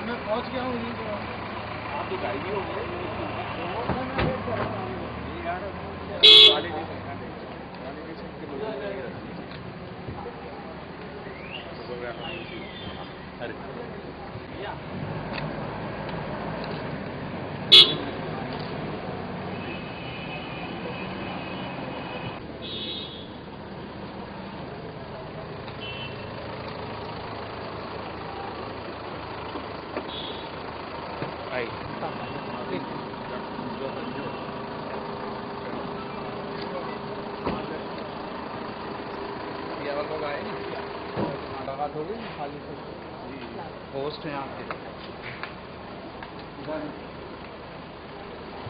میں پہنچ گیا ہوں. آپ تو گاڑی بھی ہو پوسٹ ہیں آپ کے.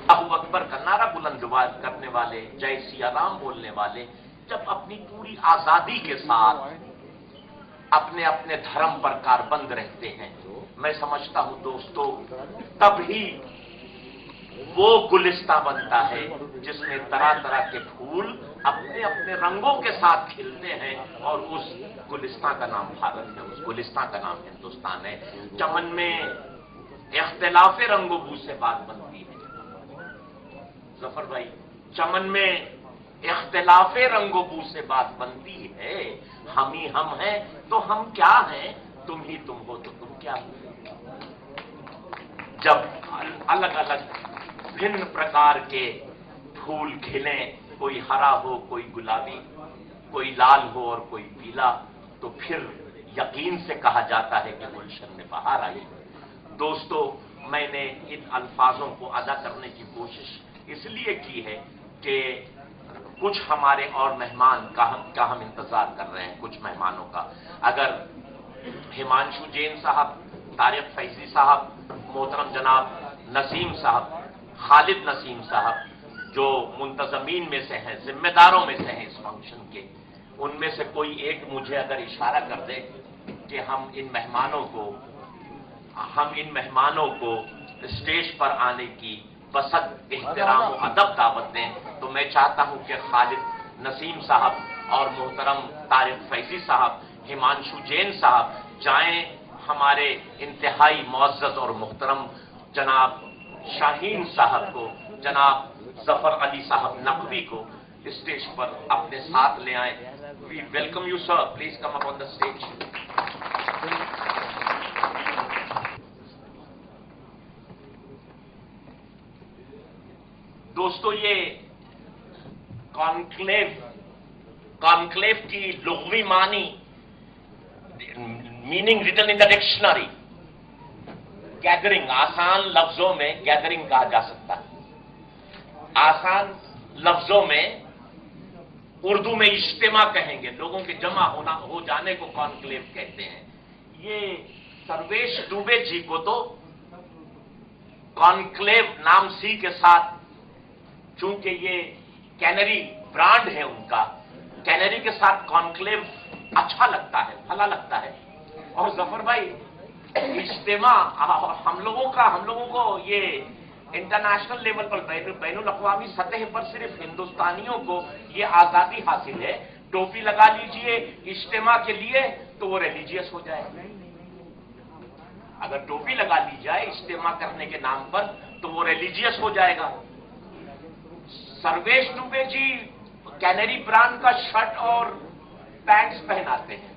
ابو اکبر کا نعرہ بلند کرنے والے، جے سیا رام بولنے والے جب اپنی پوری آزادی کے ساتھ اپنے اپنے دھرم پر کاربند رہتے ہیں، میں سمجھتا ہوں دوستو تب ہی وہ گلستہ بنتا ہے جس میں طرح طرح کے پھول اپنے اپنے رنگوں کے ساتھ کھلتے ہیں، اور اس گلستہ کا نام بھارت ہے، اس گلستہ کا نام ہندوستان ہے. چمن میں اختلاف رنگ و بو سے بات بنتی ہے. ظفر بھائی، چمن میں اختلاف رنگ و بو سے بات بنتی ہے. ہم ہی ہم ہیں تو ہم کیا ہیں، تم ہی تم ہو تو تم کیا ہو. جب الگ الگ بھن پرکار کے پھول کھلیں، کوئی ہرا ہو، کوئی گلابی، کوئی لال ہو اور کوئی پیلا، تو پھر یقین سے کہا جاتا ہے کہ گلشن میں بہار آئی. دوستو، میں نے ان الفاظوں کو ادا کرنے کی کوشش اس لیے کی ہے کہ کچھ ہمارے اور مہمان کا ہم انتظار کر رہے ہیں. کچھ مہمانوں کا، اگر ہمانشو جین صاحب، طارق فیضی صاحب، محترم جناب نسیم صاحب، خالد نسیم صاحب، جو منتظمین میں سے ہیں، ذمہ داروں میں سے ہیں اس فنکشن کے، ان میں سے کوئی ایک مجھے اگر اشارہ کر دے کہ ہم ان مہمانوں کو اسٹیج پر آنے کی بسط احترام و ادب دعوت دیں، تو میں چاہتا ہوں کہ خالد نسیم صاحب اور محترم طارق فیضی صاحب، ہمانشو جین صاحب جائیں، ہمارے انتہائی معزز اور محترم جناب شاہین صاحب کو، جناب ظفر علی صاحب نقوی کو اسٹیج پر اپنے ساتھ لے آئیں. We welcome you sir, please come up on the stage. दोस्तों ये कॉन्क्लेव की लुग़वी मानी, meaning written in the dictionary, gathering, आसान लफ्जों में गैदरिंग कहा जा सकता है। आसान लफ्जों में उर्दू में इज्तिमा कहेंगे, लोगों के जमा हो जाने को कॉन्क्लेव कहते हैं। ये सर्वेश दुबे जी को तो कॉन्क्लेव नाम सी के साथ, चूंकि ये कैनरी ब्रांड है उनका, कैनरी के साथ कॉन्क्लेव अच्छा लगता है, भला लगता है। और जफर भाई, इज्तिमा हम लोगों को ये इंटरनेशनल लेवल पर, बैनुल अक़वामी सतह पर सिर्फ हिंदुस्तानियों को ये आजादी हासिल है, टोपी लगा लीजिए इज्तिमा के लिए तो वो रिलीजियस हो जाए। अगर टोपी लगा ली जाए इज्तिमा करने के नाम पर तो वो रिलीजियस हो जाएगा। सर्वेश दुबे जी कैनरी ब्रांड का शर्ट और पैंट्स पहनाते हैं,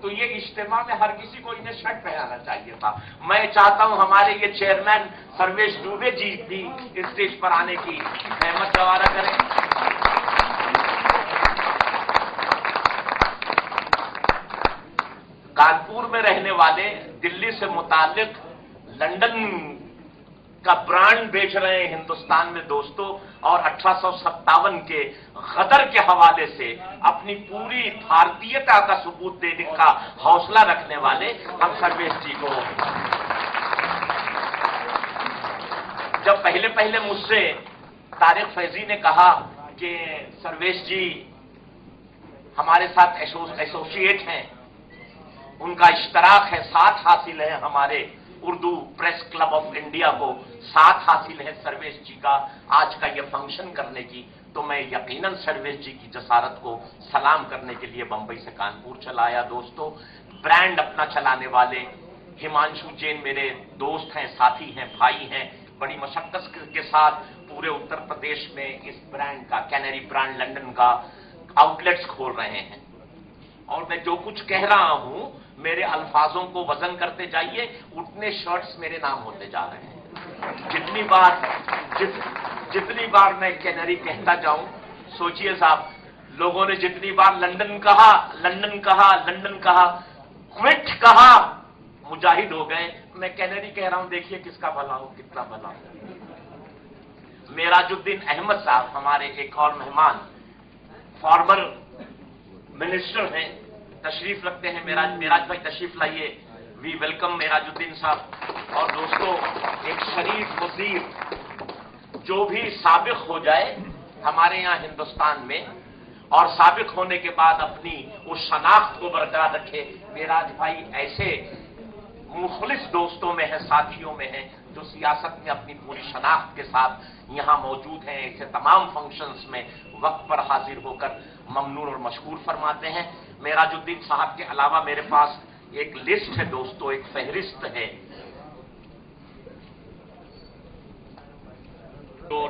तो ये इज्तिमा में हर किसी को इन्हें शर्ट पहनाना चाहिए था। मैं चाहता हूं हमारे ये चेयरमैन सर्वेश दुबे जी भी स्टेज पर आने की हिम्मत गवारा करें। कानपुर में रहने वाले, दिल्ली से मुताल्लिक लंदन का ब्रांड बेच रहे हैं हिंदुस्तान में दोस्तों, और 1857 के गदर के हवाले से अपनी पूरी भारतीयता का सबूत देने का हौसला रखने वाले हम सर्वेश जी को। जब पहले पहले मुझसे तारिक फैजी ने कहा कि सर्वेश जी हमारे साथ एसोसिएट हैं, उनका इश्तराक है, साथ हासिल है, हमारे Urdu Press club of India को साथ हासिल है सर्वेश जी का आज का यह फंक्शन करने की, तो मैं यकीनन सर्वेश जी की जसारत को सलाम करने के लिए बंबई से कानपुर चला आया। दोस्तों, ब्रांड अपना चलाने वाले हिमांशु जैन मेरे दोस्त हैं, साथी हैं, भाई हैं, बड़ी मशक्कत के साथ पूरे उत्तर प्रदेश में इस ब्रांड का, कैनरी ब्रांड लंदन का आउटलेट्स खोल रहे हैं। और मैं जो कुछ कह रहा हूं, मेरे अल्फाजों को वजन करते जाइए, उतने शर्ट्स मेरे नाम होते जा रहे हैं। जितनी बार मैं कैनरी कहता जाऊं, सोचिए साहब, लोगों ने जितनी बार लंदन कहा, क्विट कहा, मुजाहिद हो गए। मैं कैनरी कह रहा हूं, देखिए किसका भला हो, कितना भला हो। मेराजुद्दीन अहमद साहब हमारे एक और मेहमान, फॉर्मर मिनिस्टर हैं, तशरीफ रखते हैं। मेराज भाई तशरीफ लाइए। वी वेलकम मेराजुद्दीन साहब। और दोस्तों, एक शरीफ वजीर जो भी साबिक हो जाए हमारे यहां हिंदुस्तान में, और साबिक होने के बाद अपनी उस शनाख्त को बरकरार रखे, मेराज भाई ऐसे मुखलिस दोस्तों में है, साथियों में है, जो सियासत में अपनी पूरी शनाख्त के साथ यहां मौजूद हैं। ऐसे तमाम फंक्शंस में वक्त पर हाजिर होकर ममनून और मशकूर फरमाते हैं। मेराजुद्दीन साहब के अलावा मेरे पास एक लिस्ट है दोस्तों, एक फहरिस्त है, जो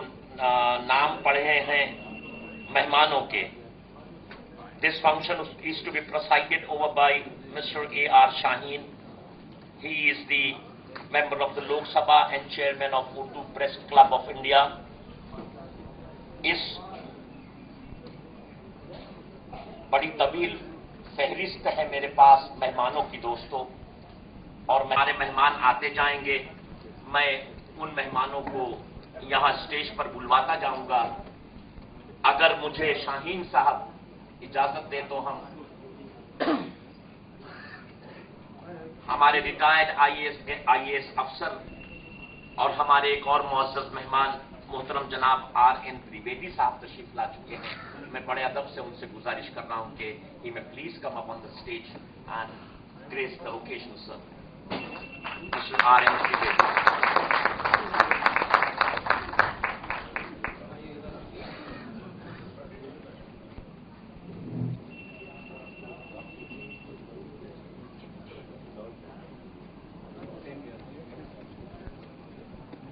नाम पढ़े हैं मेहमानों के। This function is to be presided over by mister A.R. Shaheen. He is the member of the Lok Sabha and chairman of Urdu Press Club of India. इस बड़ी तवील फहरिस्त है मेरे पास मेहमानों की दोस्तों, और हमारे मेहमान आते जाएंगे। मैं उन मेहमानों को यहां स्टेज पर बुलवाता जाऊंगा। अगर मुझे शाहीन साहब इजाजत दे तो हम हमारे रिटायर्ड आईएएस अफसर और हमारे एक और मुअज़्ज़ज़ मेहमान मोहतरम जनाब R.N. त्रिवेदी साहब तशरीफ ला चुके हैं। मैं बड़े अदब से उनसे गुजारिश कर रहा हूं कि ही में please come up on the stage and grace the occasion sir. Mister R.N. Trivedi.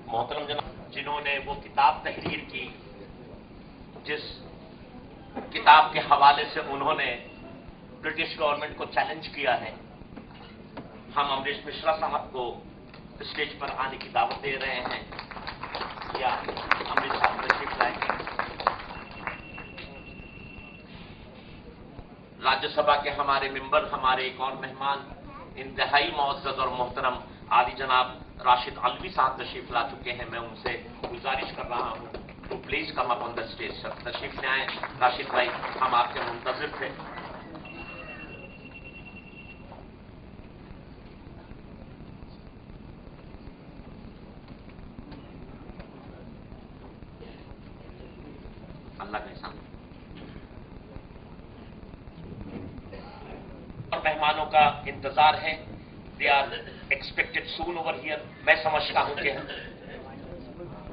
मोहतरम जनाब, जिन्होंने वो किताब तहरीर की जिस किताब के हवाले से उन्होंने ब्रिटिश गवर्नमेंट को चैलेंज किया है, हम अमरीश मिश्रा साहब को स्टेज पर आने की दावत दे रहे हैं। या अमृत साहब तशरीफ लाए। राज्यसभा के हमारे मेंबर, हमारे एक और मेहमान इंतहाई मुअज़्ज़ज़ और मोहतरम आदि जनाब राशिद अलवी साहब तशरीफ ला चुके हैं। मैं उनसे गुजारिश कर रहा हूं तो please come up on the stage sir, तशरीफ ले आए। राशिद भाई, हम आपके मुंतज़िर थे। अल्लाह के सामने और मेहमानों का इंतजार है। They are expected soon over here. मैं समझता हूं कि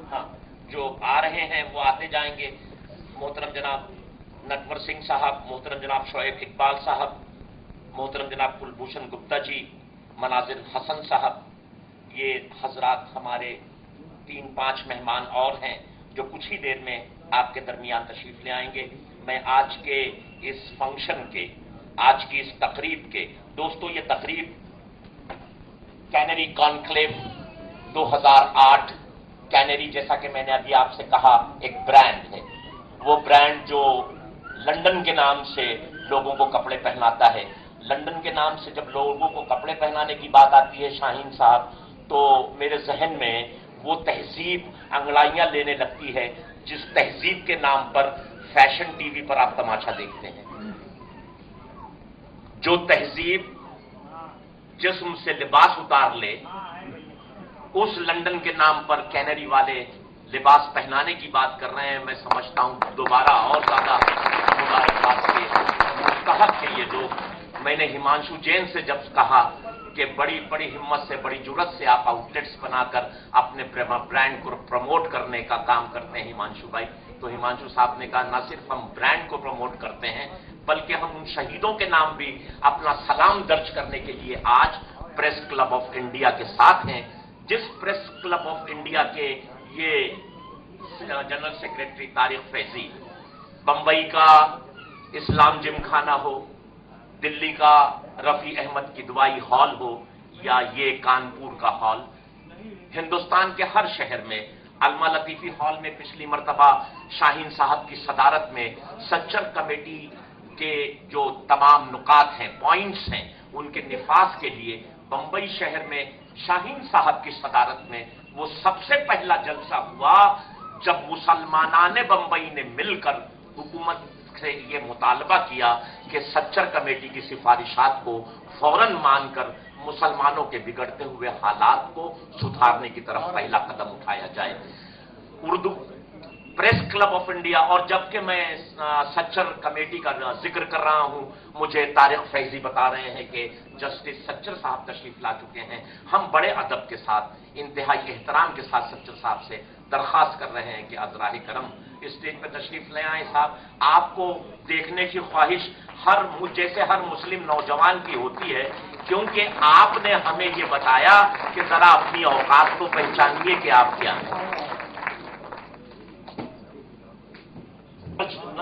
हाँ, जो आ रहे हैं वो आते जाएंगे। मोहतरम जनाब नटवर सिंह साहब, मोहतरम जनाब शोएब इकबाल साहब, मोहतरम जनाब कुलभूषण गुप्ता जी, मनाजिर हसन साहब, ये हजरात हमारे 3-5 मेहमान और हैं जो कुछ ही देर में आपके दरमियान तशरीफ ले आएंगे। मैं आज के इस फंक्शन के, आज की इस तकरीब के, दोस्तों ये तकरीब कैनरी कॉन्क्लेव 2008, कैनरी जैसा कि मैंने अभी आपसे कहा एक ब्रांड है। वो ब्रांड जो लंदन के नाम से लोगों को कपड़े पहनाता है। लंदन के नाम से जब लोगों को कपड़े पहनाने की बात आती है शाहीन साहब, तो मेरे जहन में वो तहजीब अंगड़ाइयां लेने लगती है जिस तहजीब के नाम पर फैशन टीवी पर आप तमाशा देखते हैं। जो तहजीब जिस्म से लिबास उतार ले, उस लंदन के नाम पर कैनरी वाले लिबास पहनाने की बात कर रहे हैं। मैं समझता हूं दोबारा और ज्यादा मुबारकबाद के मुस्तहक है ये लोग। मैंने हिमांशु जैन से जब कहा कि बड़ी बड़ी हिम्मत से, बड़ी जुर्रत से आप आउटलेट्स बनाकर अपने ब्रांड को प्रमोट करने का काम करते हैं हिमांशु भाई, तो हिमांशु साहब ने कहा ना सिर्फ हम ब्रांड को प्रमोट करते हैं बल्कि हम उन शहीदों के नाम भी अपना सलाम दर्ज करने के लिए आज प्रेस क्लब ऑफ इंडिया के साथ हैं। जिस प्रेस क्लब ऑफ इंडिया के ये जनरल सेक्रेटरी तारिक फैजी, बंबई का इस्लाम जिमखाना हो, दिल्ली का रफी अहमद की दवाई हॉल हो, या ये कानपुर का हॉल, हिंदुस्तान के हर शहर में अलमा लतीफी हॉल में पिछली मर्तबा शाहीन साहब की सदारत में सच्चर कमेटी के जो तमाम नुकात हैं, पॉइंट्स हैं, उनके निफाज के लिए बंबई शहर में शाहीन साहब की सदारत में वो सबसे पहला जलसा हुआ जब मुसलमानाने बंबई ने मिलकर हुकूमत से ये मुतालबा किया कि सच्चर कमेटी की सिफारिशात को फौरन मानकर मुसलमानों के बिगड़ते हुए हालात को सुधारने की तरफ पहला कदम उठाया जाए। Urdu Press club of India, और जबकि मैं सच्चर कमेटी का जिक्र कर रहा हूं, मुझे तारिक फैजी बता रहे हैं कि जस्टिस सच्चर साहब तशरीफ ला चुके हैं। हम बड़े अदब के साथ, इंतहाई एहतराम के साथ सच्चर साहब से दरखास्त कर रहे हैं कि अज़राए करम स्टेज पर तशरीफ ले आए। साहब, आपको देखने की ख्वाहिश जैसे हर मुस्लिम नौजवान की होती है, क्योंकि आपने हमें ये बताया कि जरा अपनी औकात को पहचानिए कि आप क्या हैं।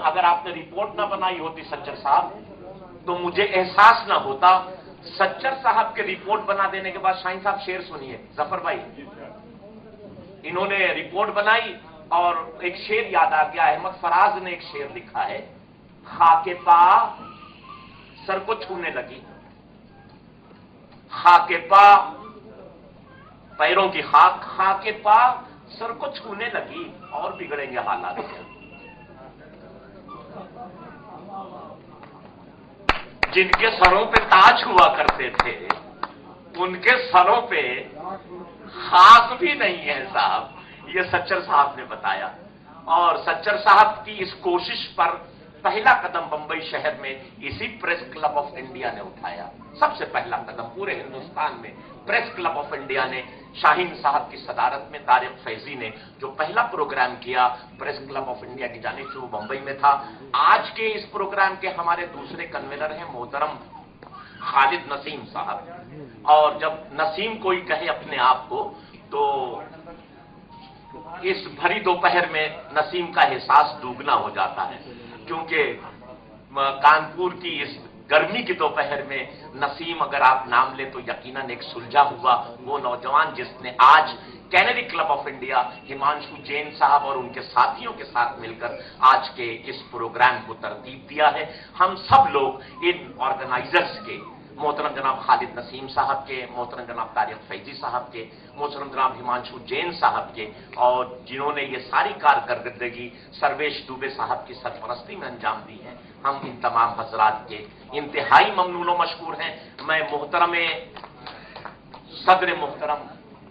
अगर आपने रिपोर्ट ना बनाई होती सच्चर साहब, तो मुझे एहसास ना होता। सच्चर साहब के रिपोर्ट बना देने के बाद, शाहीन साहब शेर सुनिए, जफर भाई, इन्होंने रिपोर्ट बनाई और एक शेर याद आ गया। अहमद फराज ने एक शेर लिखा है, खाके पा सर को छूने लगी, खाके पा पैरों की खाक, खाके पा सर को छूने लगी और बिगड़ेंगे हालात। जिनके सरों पे ताज हुआ करते थे, उनके सरों पे खाक भी नहीं है साहब, ये सच्चर साहब ने बताया। और सच्चर साहब की इस कोशिश पर पहला कदम बंबई शहर में इसी प्रेस क्लब ऑफ इंडिया ने उठाया। सबसे पहला कदम पूरे हिंदुस्तान में प्रेस क्लब ऑफ इंडिया ने, शाहीन साहब की सदारत में तारिक फैजी ने जो पहला प्रोग्राम किया प्रेस क्लब ऑफ इंडिया की जानिब से, वो बंबई में था। आज के इस प्रोग्राम के हमारे दूसरे कन्वीनर हैं मोहतरम खालिद नसीम साहब। और जब नसीम कोई कहे अपने आप को, तो इस भरी दोपहर में नसीम का एहसास दुगना हो जाता है, क्योंकि कानपुर की इस गर्मी की दोपहर में नसीम अगर आप नाम ले तो यकीनन एक सुलझा हुआ वो नौजवान जिसने आज Kennedy club of India Himanshu Jain साहब और उनके साथियों के साथ मिलकर आज के इस प्रोग्राम को तरतीब दिया है। हम सब लोग इन ऑर्गेनाइजर्स के, मोहतरम जनाब खालिद नसीम साहब के, मोहतरम जनाब तारिक फैजी साहब के, मोहतरम जनाब हिमांशु जैन साहब के, और जिन्होंने ये सारी कारकर्दगी सर्वेश दुबे साहब की सरपरस्ती में अंजाम दी है, हम इन तमाम हजरात के इंतहाई ममनून व मशकूर हैं। मैं मोहतरम सदर मोहतरम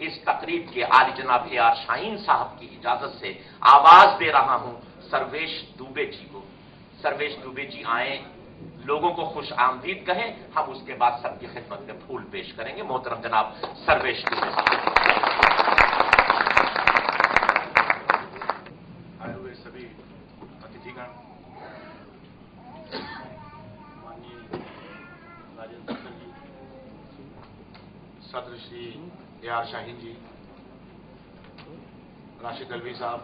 इस तकरीब के आली जनाब AR शाहीन साहब की इजाजत से आवाज दे रहा हूं सर्वेश दुबे जी को। सर्वेश दुबे जी आए, लोगों को खुश आमदीद कहें, हम उसके बाद सबकी खिदमत में फूल पेश करेंगे। मोहतरम जनाब सर्वेश दुबे साहब। आए हुए सभी अतिथिगण, माननीय राजेंद्र सर जी, सदर श्री AR शाहीन जी, राशिद अलवी साहब,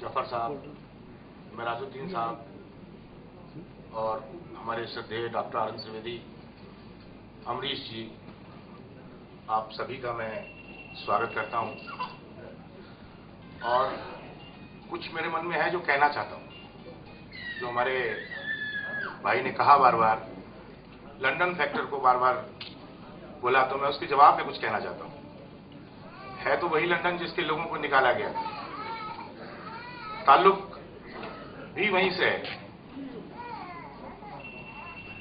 जफर साहब, मेराजुद्दीन साहब और हमारे श्रद्धेय डॉक्टर आनंद त्रिवेदी, अमरीश जी, आप सभी का मैं स्वागत करता हूं। और कुछ मेरे मन में है जो कहना चाहता हूं। जो हमारे भाई ने कहा बार बार, लंदन फैक्टर को बार बार बोला, तो मैं उसके जवाब में कुछ कहना चाहता हूं। है तो वही लंदन जिसके लोगों को निकाला गया, ताल्लुक भी वहीं से है,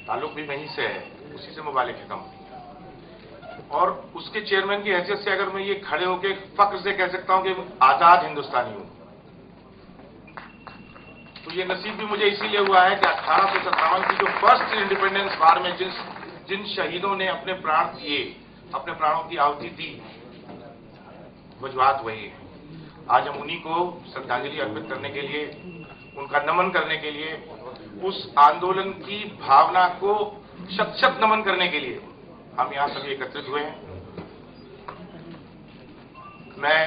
ताल्लुक भी वहीं से है, उसी से मुबालिक है कंपनी। और उसके चेयरमैन की हैसियत से अगर मैं ये खड़े होकर फख्र से कह सकता हूं कि आजाद हिंदुस्तानी हूं, तो ये नसीब भी मुझे इसीलिए हुआ है कि 1857 की जो फर्स्ट इंडिपेंडेंस वार में जिन शहीदों ने अपने प्राण दिए, अपने प्राणों की आहुति दी, वजूहात वही है। आज हम उन्हीं को श्रद्धांजलि अर्पित करने के लिए, उनका नमन करने के लिए, उस आंदोलन की भावना को शत शत नमन करने के लिए हम यहां सभी एकत्रित हुए हैं। मैं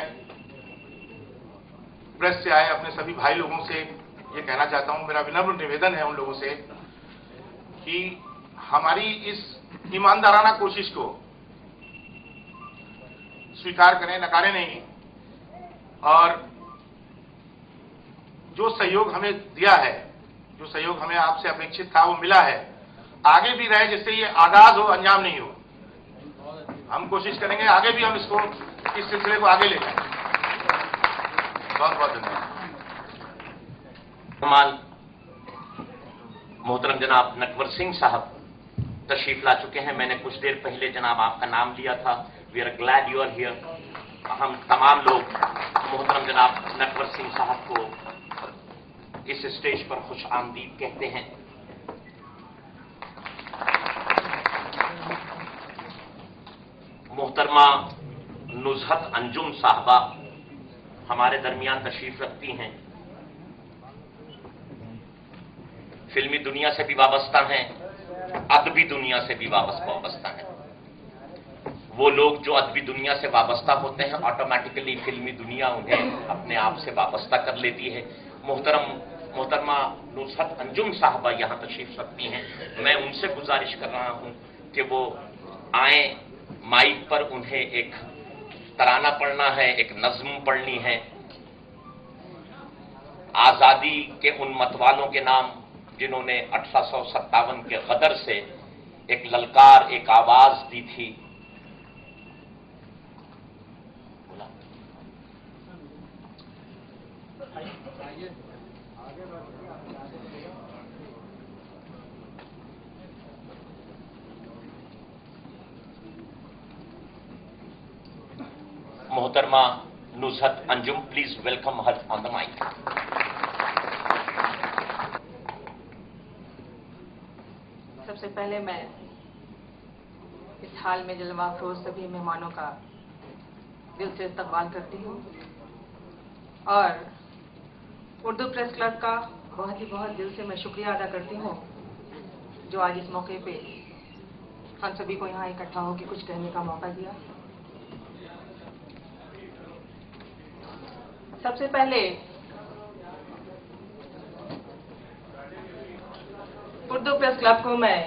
प्रेस से आए अपने सभी भाई लोगों से ये कहना चाहता हूं, मेरा विनम्र निवेदन है उन लोगों से कि हमारी इस ईमानदाराना कोशिश को स्वीकार करें, नकारें नहीं, और जो सहयोग हमें दिया है, जो सहयोग हमें आपसे अपेक्षित था वो मिला है, आगे भी रहे, जिससे ये आगाज हो, अंजाम नहीं हो। हम कोशिश करेंगे आगे भी हम इसको, इस सिलसिले को आगे ले जाएं। बहुत बहुत धन्यवाद। मोहतरम जनाब नटवर सिंह साहब तशरीफ ला चुके हैं। मैंने कुछ देर पहले जनाब आपका नाम लिया था। We are glad you are here. हम तमाम लोग मोहतरम जनाब नटवर सिंह साहब को इस स्टेज पर खुश आमदीद कहते हैं। मोहतरमा नुज़हत अंजुम साहबा हमारे दरमियान तशरीफ रखती हैं। फिल्मी दुनिया से भी वाबस्ता हैं, अदबी दुनिया से भी वाबस्ता हैं। वो लोग जो अदबी दुनिया से वाबस्ता होते हैं, ऑटोमेटिकली फिल्मी दुनिया उन्हें अपने आप से वाबस्ता कर लेती है। मोहतरमा नुज़हत अंजुम साहबा यहां तशरीफ रखती हैं। मैं उनसे गुजारिश कर रहा हूं कि वो आए, माइक पर उन्हें एक तराना पढ़ना है, एक नज्म पढ़नी है। आजादी के उन मतवालों के नाम जिन्होंने 1857 के गदर से एक ललकार, एक आवाज दी थी। मोहतरमा Nuzhat Anjum, please welcome her on the mic. सबसे पहले मैं इस हाल में जलवा अफरोज सभी मेहमानों का दिल से इस्तकबाल करती हूँ और उर्दू प्रेस क्लब का बहुत दिल से मैं शुक्रिया अदा करती हूँ जो आज इस मौके पे हम सभी को यहाँ इकट्ठा होकर कुछ कहने का मौका दिया। सबसे पहले उर्दू प्रेस क्लब को मैं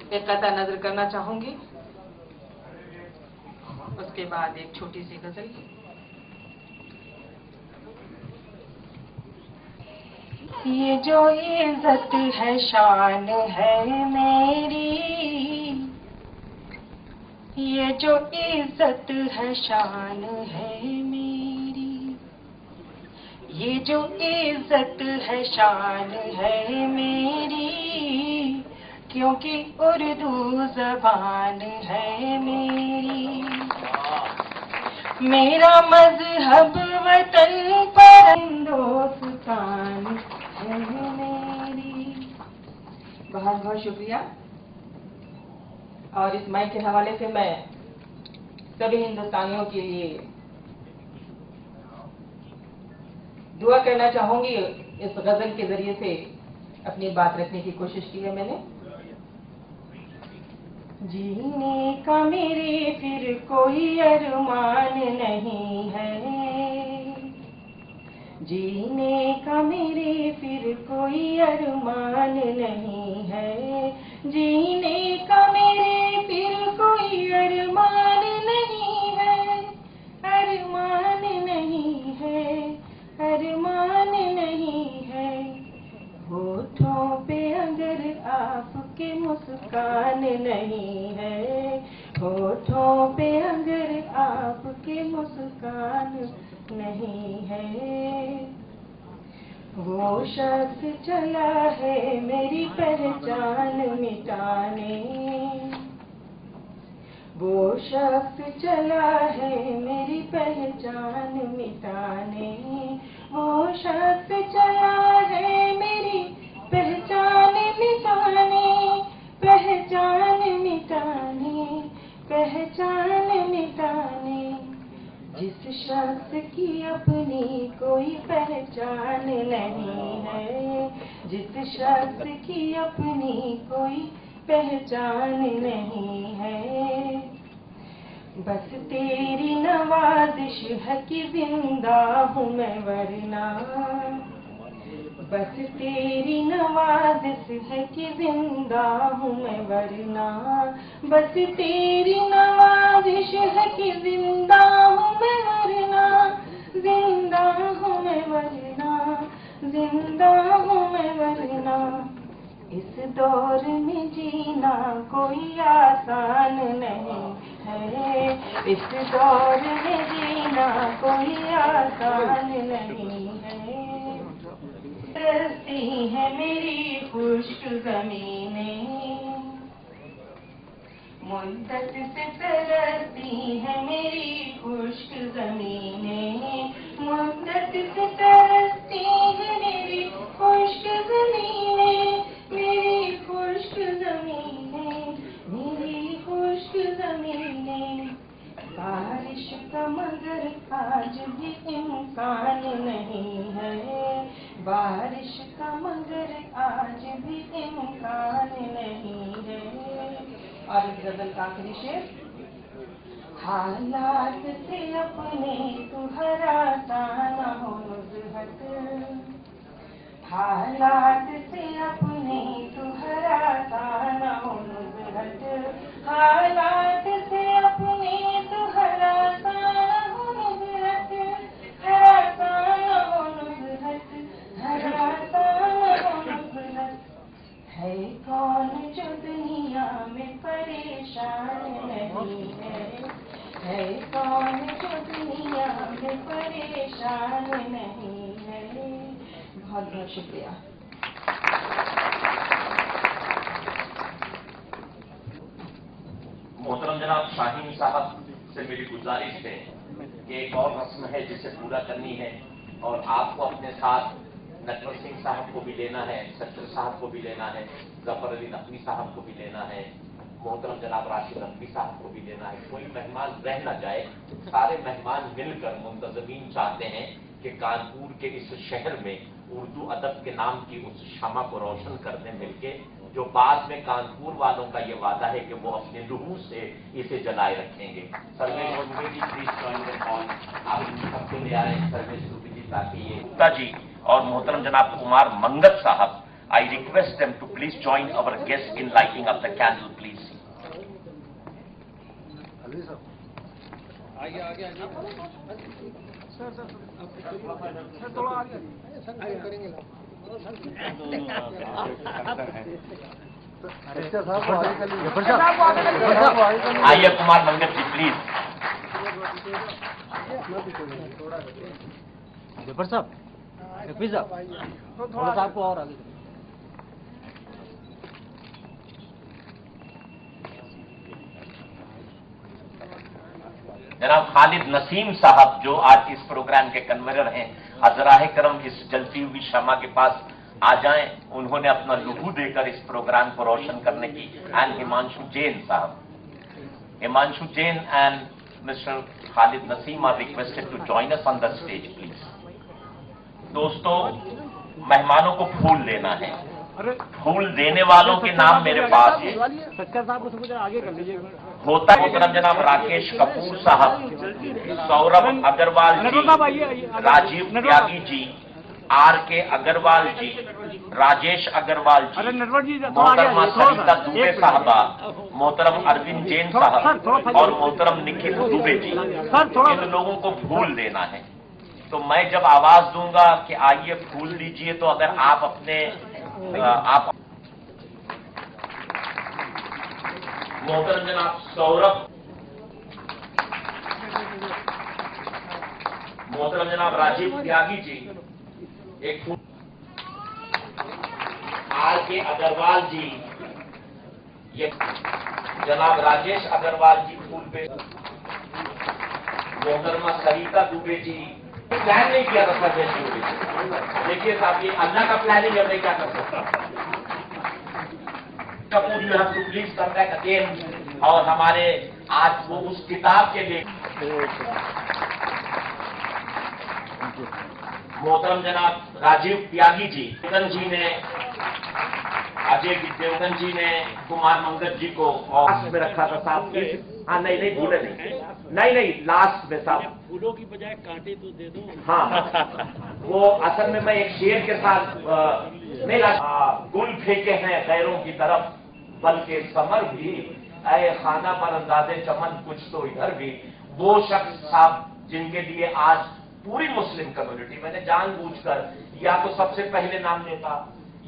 एक कता नजर करना चाहूंगी, उसके बाद एक छोटी सी गजल। ये जो इज्जत है शान है मेरी, ये जो इज्जत है शान है मेरी, ये जो इज्जत है शान है मेरी, क्योंकि उर्दू जबान है मेरी। मेरा मजहब वतन पर हिंदुस्तान है मेरी। बहुत बहुत शुक्रिया। और इस माइक के हवाले से मैं सभी हिंदुस्तानियों के लिए दुआ करना चाहूंगी। इस गजल के जरिए से अपनी बात रखने की कोशिश की है मैंने। जीने का मेरे फिर कोई अरमान नहीं है, जीने का मेरे फिर कोई अरमान नहीं है, जीने का मेरे फिर कोई अरमान नहीं है, अरमान नहीं है, अरमान नहीं है। होठों पे अगर आपके मुस्कान नहीं है, होठों पे अगर आपके मुस्कान नहीं है, वो शख्स चला है मेरी पहचान मिटाने, वो शख्स चला है मेरी पहचान मिटाने, वो शख्स चला है मेरी पहचान मिटाने, पहचान मिटाने, पहचान मिटाने। जिस शख्स की अपनी कोई पहचान नहीं है, जिस शख्स की अपनी कोई पहचान नहीं है, बस तेरी नवाजिश है कि जिंदा हूँ मैं वरना, बस तेरी नवाजिश है कि जिंदा हूँ मैं वरना, बस तेरी नवाजिश है कि जिंदा हूँ मैं वरना, जिंदा हूँ मैं वरना, जिंदा हूँ मैं वरना। इस दौर में जीना कोई आसान नहीं है, इस दौर में जीना कोई आसान नहीं है। तरसती है मेरी खुश्क ज़मीनें, मुद्दत से तरसती है मेरी खुश्क ज़मीनें, मुद्दत से तरसती है मेरी खुश्क ज़मीनें, मेरी खुश्क ज़मीनें, मेरी खुश्क ज़मीनें। बारिश का मगर आज भी इम्कान नहीं है, बारिश का मगर आज भी इम्कान नहीं है। और इस गजल का आखिरी शेर, हालात से अपने तू हराता न हो नुज़हत, हालात से अपने तू हराता न हो नुज़हत, हालात से अपने तू हराता न हो नुज़हत, हराता न हो नुज़हत, हराता न हो नुज़हत। है कौन जो दुनिया में परेशान नहीं है कौन जो दुनिया में परेशान नहीं है। बहुत बहुत शुक्रिया। मोहतरम जनाब शाहीन साहब से मेरी गुजारिश है कि एक और रस्म है जिसे पूरा करनी है, और आपको अपने साथ नटवर सिंह साहब को भी लेना है, सच्चर साहब को भी लेना है, जफर अली नकवी साहब को भी लेना है, मोहतरम जनाब राशिद नकवी साहब को भी लेना है। कोई मेहमान रह ना जाए, सारे मेहमान मिलकर मुंतजमीन चाहते हैं कि कानपुर के इस शहर में उर्दू अदब के नाम की उस शमा को रोशन करने मिलके, जो बाद में कानपुर वालों का ये वादा है कि वो अपने लहू से इसे जलाए रखेंगे। Sarvesh Dwivedi please join the call. आप सबको ले आ रहे हैं सर्वेश द्विवेदी, ताकि ये गुप्ता जी और मोहतरम जनाब कुमार मंगत साहब I request them to please join our guests in lighting up the candle, please. आइए कुमार मंगत जी प्लीज. जफर साहब, रफी साहब, थोड़ा सा आपको और आगे. जनाब खालिद नसीम साहब जो आज इस प्रोग्राम के कन्वीनर हैं, हजराह करम इस जलती हुई शमा के पास आ जाएं. उन्होंने अपना लुहू देकर इस प्रोग्राम को रोशन करने की. एंड हिमांशु जैन साहब, Himanshu Jain and mister Khalid Naseem are requested to join us on the stage please. दोस्तों, मेहमानों को फूल देना है. फूल देने वालों के नाम मेरे पास है. आगे कर लीजिए. होता मोहतरम जनाब राकेश कपूर साहब, सौरभ अग्रवाल जी, राजीव त्यागी जी, आर के अग्रवाल जी, राजेश अग्रवाल जी, मोहतरमा सरिता दुबे साहबा, मोहतरम अरविंद जैन साहब और मोहतरम निखिल दुबे जी. इन लोगों को फूल देना है. तो मैं जब आवाज दूंगा कि आइए फूल दीजिए, तो अगर आप अपने आप मोहतरम जनाब सौरभ, मोहतरम जनाब राजीव त्यागी जी एक फूल, आर के अग्रवाल जी, ये जनाब राजेश अग्रवाल जी फूल पे, मोहतरमा सरिता दुबे जी. प्लान नहीं किया था सर, देखिए साहब, ये अल्लाह का प्लानिंग है, मैं क्या कर सकता. Kapoor you have to please come back again. और हमारे आज वो उस किताब के लिए मोहतरम जनाब राजीव त्यागी जी, देवगन जी ने, अजय देवगन जी ने कुमार मंगत जी को ऑफिस में रखा था साहब. हाँ नहीं भूले नहीं, लास्ट में साहब. फूलों की बजाय कांटे तो दे दो. हाँ, वो असल में मैं एक शेर के साथ नहीं, गुल फेंके हैं गैरों की तरफ, बल्कि समर भी, ऐ खाना पर अंदाजे चमन कुछ तो इधर भी. वो शख्स साहब जिनके लिए आज पूरी मुस्लिम कम्युनिटी, मैंने जानबूझकर या तो सबसे पहले नाम लेता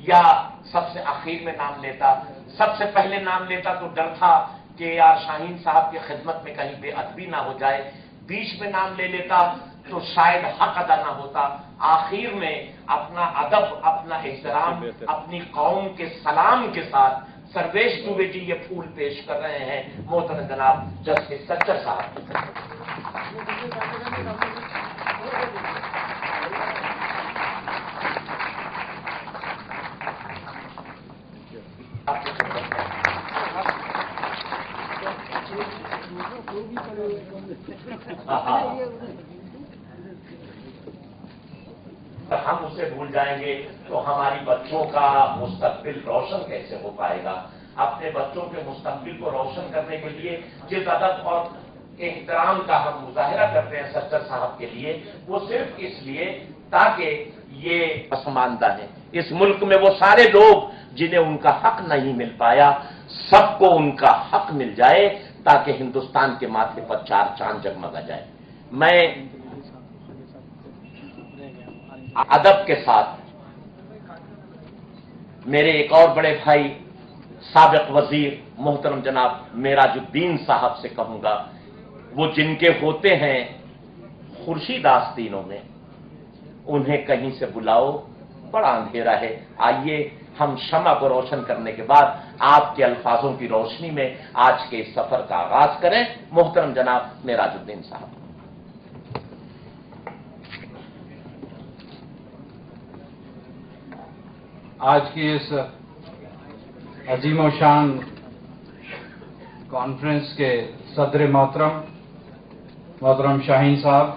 या सबसे आखिर में नाम लेता. सबसे पहले नाम लेता तो डर था कि यार शाहीन साहब की खिदमत में कहीं बेअदबी ना हो जाए. बीच में नाम ले लेता तो शायद हक अदा ना होता. आखिर में अपना अदब, अपना एहतराम, अपनी कौम के सलाम के साथ सर्वेश दुबे जी ये फूल पेश कर रहे हैं. मोहतरम जनाब जस्टिस सच्चर साहब. हम उसे भूल जाएंगे तो हमारी बच्चों का मुस्तकबिल रोशन कैसे हो पाएगा. अपने बच्चों के मुस्तकबिल को रोशन करने के लिए जिस अदब और एहतराम का हम मुजाहिरा करते हैं सच्चर साहब के लिए, वो सिर्फ इसलिए ताकि ये पसमानदा है इस मुल्क में वो सारे लोग जिन्हें उनका हक नहीं मिल पाया, सबको उनका हक मिल जाए ताकि हिंदुस्तान के माथे पर चार चांद जगमगा जाए. मैं अदब के साथ मेरे एक और बड़े भाई साबिक वजीर मोहतरम जनाब मेराजुद्दीन साहब से कहूंगा, वो जिनके होते हैं खुर्शीद आस्तीनों में, उन्हें कहीं से बुलाओ, बड़ा अंधेरा है. आइए हम शमा को रोशन करने के बाद आपके अल्फाजों की रोशनी में आज के इस सफर का आगाज करें. मोहतरम जनाब मेराजुद्दीन साहब. आज की इस अजीम शान कॉन्फ्रेंस के सदर मोहतरम शाहीन साहब,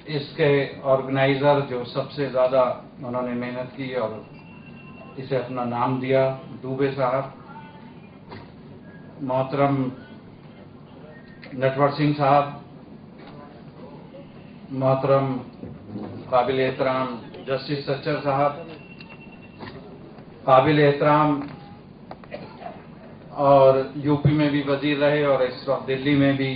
इसके ऑर्गेनाइजर जो सबसे ज्यादा उन्होंने मेहनत की और इसे अपना नाम दिया, दुबे साहब, मोहतरम नटवर सिंह साहब, मोहतरम काबिल एहतराम जस्टिस सच्चर साहब काबिल एहतराम और यूपी में भी वजीर रहे और इस वक्त दिल्ली में भी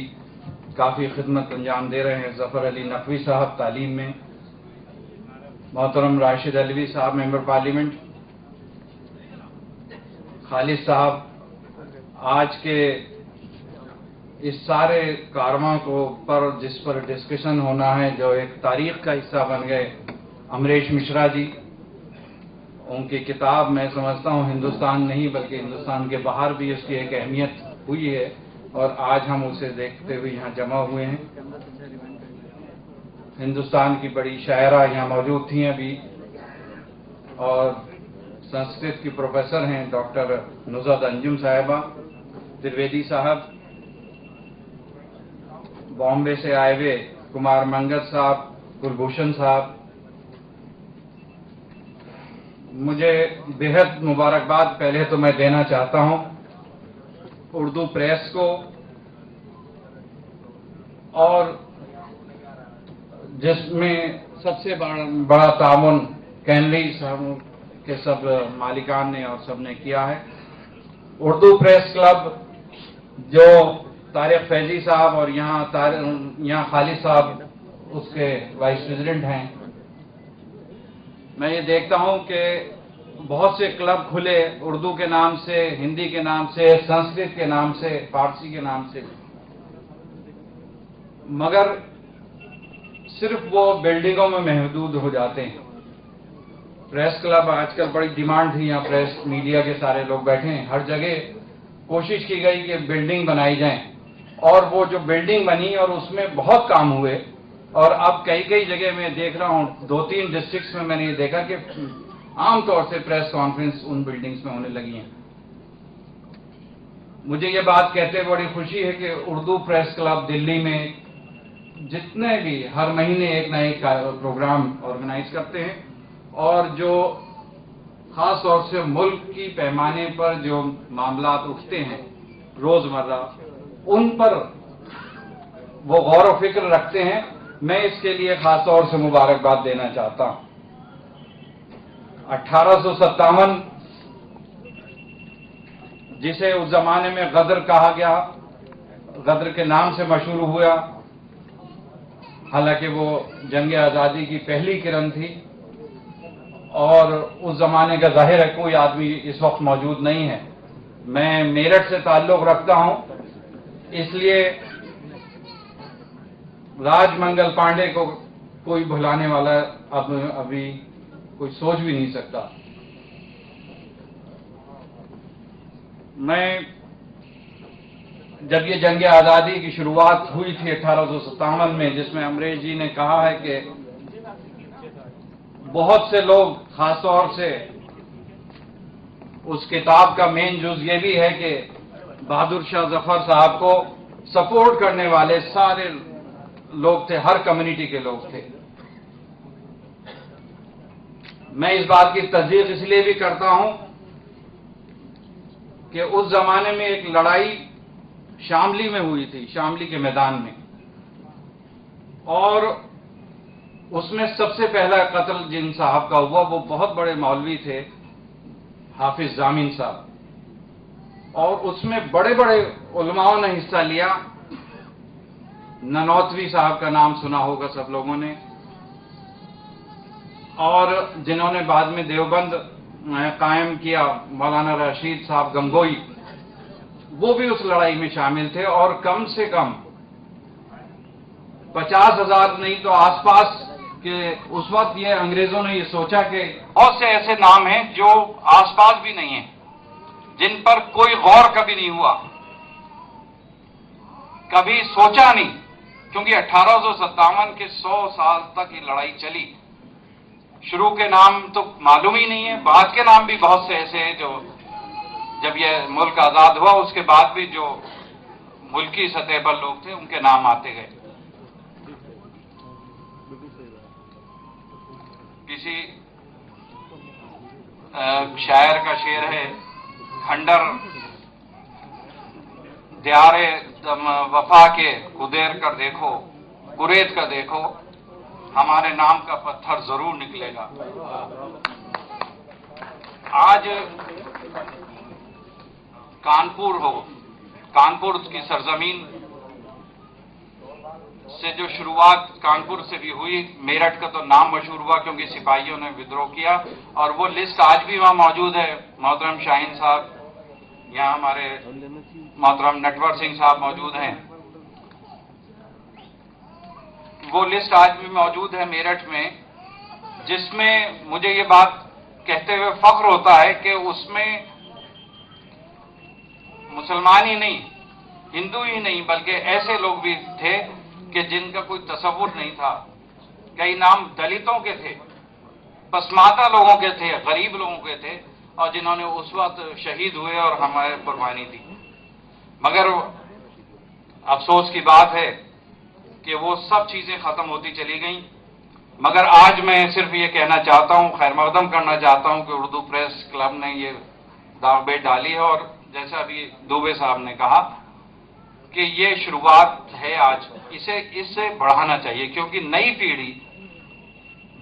काफ़ी खिदमत अंजाम दे रहे हैं, जफर अली नकवी साहब तालीम में, मोहतरम राशिद अलवी साहब मेंबर पार्लियामेंट, खालिद साहब, आज के इस सारे कारवां को पर जिस पर डिस्कशन होना है, जो एक तारीख का हिस्सा बन गए, अमरीश मिश्रा जी, उनकी किताब मैं समझता हूँ हिंदुस्तान नहीं बल्कि हिंदुस्तान के बाहर भी उसकी एक अहमियत हुई है और आज हम उसे देखते हुए यहाँ जमा हुए हैं। हिंदुस्तान की बड़ी शायरा यहाँ मौजूद थी अभी और संस्कृत की प्रोफेसर हैं डॉक्टर नुज़रत अंजुम साहिबा, त्रिवेदी साहब, बॉम्बे से आए हुए कुमार मंगत साहब, कुलभूषण साहब, मुझे बेहद मुबारकबाद पहले तो मैं देना चाहता हूं उर्दू प्रेस को और जिसमें सबसे बड़ा तामुन कैनली साहब के सब मालिकान ने और सब ने किया है। उर्दू प्रेस क्लब जो तारिक फैजी साहब और यहाँ खालिद साहब उसके वाइस प्रेसिडेंट हैं, मैं ये देखता हूं कि बहुत से क्लब खुले उर्दू के नाम से, हिंदी के नाम से, संस्कृत के नाम से, फारसी के नाम से, मगर सिर्फ वो बिल्डिंगों में महदूद हो जाते हैं। प्रेस क्लब आजकल बड़ी डिमांड थी, यहाँ प्रेस मीडिया के सारे लोग बैठे हैं, हर जगह कोशिश की गई कि बिल्डिंग बनाई जाए और वो जो बिल्डिंग बनी और उसमें बहुत काम हुए और अब कई कई जगह मैं देख रहा हूं, 2-3 डिस्ट्रिक्ट्स में मैंने ये देखा कि आमतौर से प्रेस कॉन्फ्रेंस उन बिल्डिंग्स में होने लगी हैं। मुझे ये बात कहते हुए बड़ी खुशी है कि उर्दू प्रेस क्लब दिल्ली में जितने भी हर महीने एक नए प्रोग्राम ऑर्गेनाइज करते हैं और जो खास तौर से मुल्क की पैमाने पर जो मामलात उठते हैं रोजमर्रा, उन पर वो गौर व फिक्र रखते हैं। मैं इसके लिए खास तौर से मुबारकबाद देना चाहता हूं। 1857 जिसे उस जमाने में गदर कहा गया, गदर के नाम से मशहूर हुआ, हालांकि वो जंग आजादी की पहली किरण थी और उस जमाने का जाहिर है कोई आदमी इस वक्त मौजूद नहीं है। मैं मेरठ से ताल्लुक रखता हूं, इसलिए राजमंगल पांडे को कोई भुलाने वाला अब अभी कोई सोच भी नहीं सकता। मैं जब ये जंग आजादी की शुरुआत हुई थी 1857 में, जिसमें अमरीश जी ने कहा है कि बहुत से लोग, खासतौर से उस किताब का मेन जुज ये भी है कि बहादुर शाह जफर साहब को सपोर्ट करने वाले सारे लोग थे, हर कम्युनिटी के लोग थे। मैं इस बात की तस्दीक इसलिए भी करता हूं कि उस जमाने में एक लड़ाई शामली में हुई थी, शामली के मैदान में, और उसमें सबसे पहला कत्ल जिन साहब का हुआ वो बहुत बड़े मौलवी थे, हाफिज जामिन साहब, और उसमें बड़े बड़े उलमाओं ने हिस्सा लिया। ननौतवी साहब का नाम सुना होगा सब लोगों ने, और जिन्होंने बाद में देवबंद कायम किया, मौलाना रशीद साहब गंगोई, वो भी उस लड़ाई में शामिल थे और कम से कम 50,000 नहीं तो आसपास के, उस वक्त ये अंग्रेजों ने ये सोचा कि बहुत से ऐसे नाम हैं जो आसपास भी नहीं हैं, जिन पर कोई गौर कभी नहीं हुआ, कभी सोचा नहीं, क्योंकि 1857 के 100 साल तक ये लड़ाई चली। शुरू के नाम तो मालूम ही नहीं है, बाद के नाम भी बहुत से ऐसे हैं जो जब ये मुल्क आजाद हुआ उसके बाद भी जो मुल्की सतह पर लोग थे उनके नाम आते गए। किसी शायर का शेर है, खंडर दियारे वफा के कुदेर कर देखो, कुरेद कर देखो, हमारे नाम का पत्थर जरूर निकलेगा। आज कानपुर की सरजमीन से जो शुरुआत कानपुर से भी हुई, मेरठ का तो नाम मशहूर हुआ क्योंकि सिपाहियों ने विद्रोह किया, और वो लिस्ट आज भी वहां मौजूद है। मोहतरम शाहीन साहब, यहाँ हमारे मोहतरम नटवर सिंह साहब मौजूद हैं। वो लिस्ट आज भी मौजूद है मेरठ में, जिसमें मुझे ये बात कहते हुए फख्र होता है कि उसमें मुसलमान ही नहीं, हिंदू ही नहीं, बल्कि ऐसे लोग भी थे कि जिनका कोई तसव्वुर नहीं था। कई नाम दलितों के थे, पसमानदा लोगों के थे, गरीब लोगों के थे, और जिन्होंने उस वक्त शहीद हुए और हमारे कुर्बानी दी। मगर अफसोस की बात है कि वो सब चीजें खत्म होती चली गईं। मगर आज मैं सिर्फ ये कहना चाहता हूं, खैर मकदम करना चाहता हूं कि उर्दू प्रेस क्लब ने ये दांव-पेच डाली है, और जैसा अभी दुबे साहब ने कहा कि ये शुरुआत है, आज इससे बढ़ाना चाहिए, क्योंकि नई पीढ़ी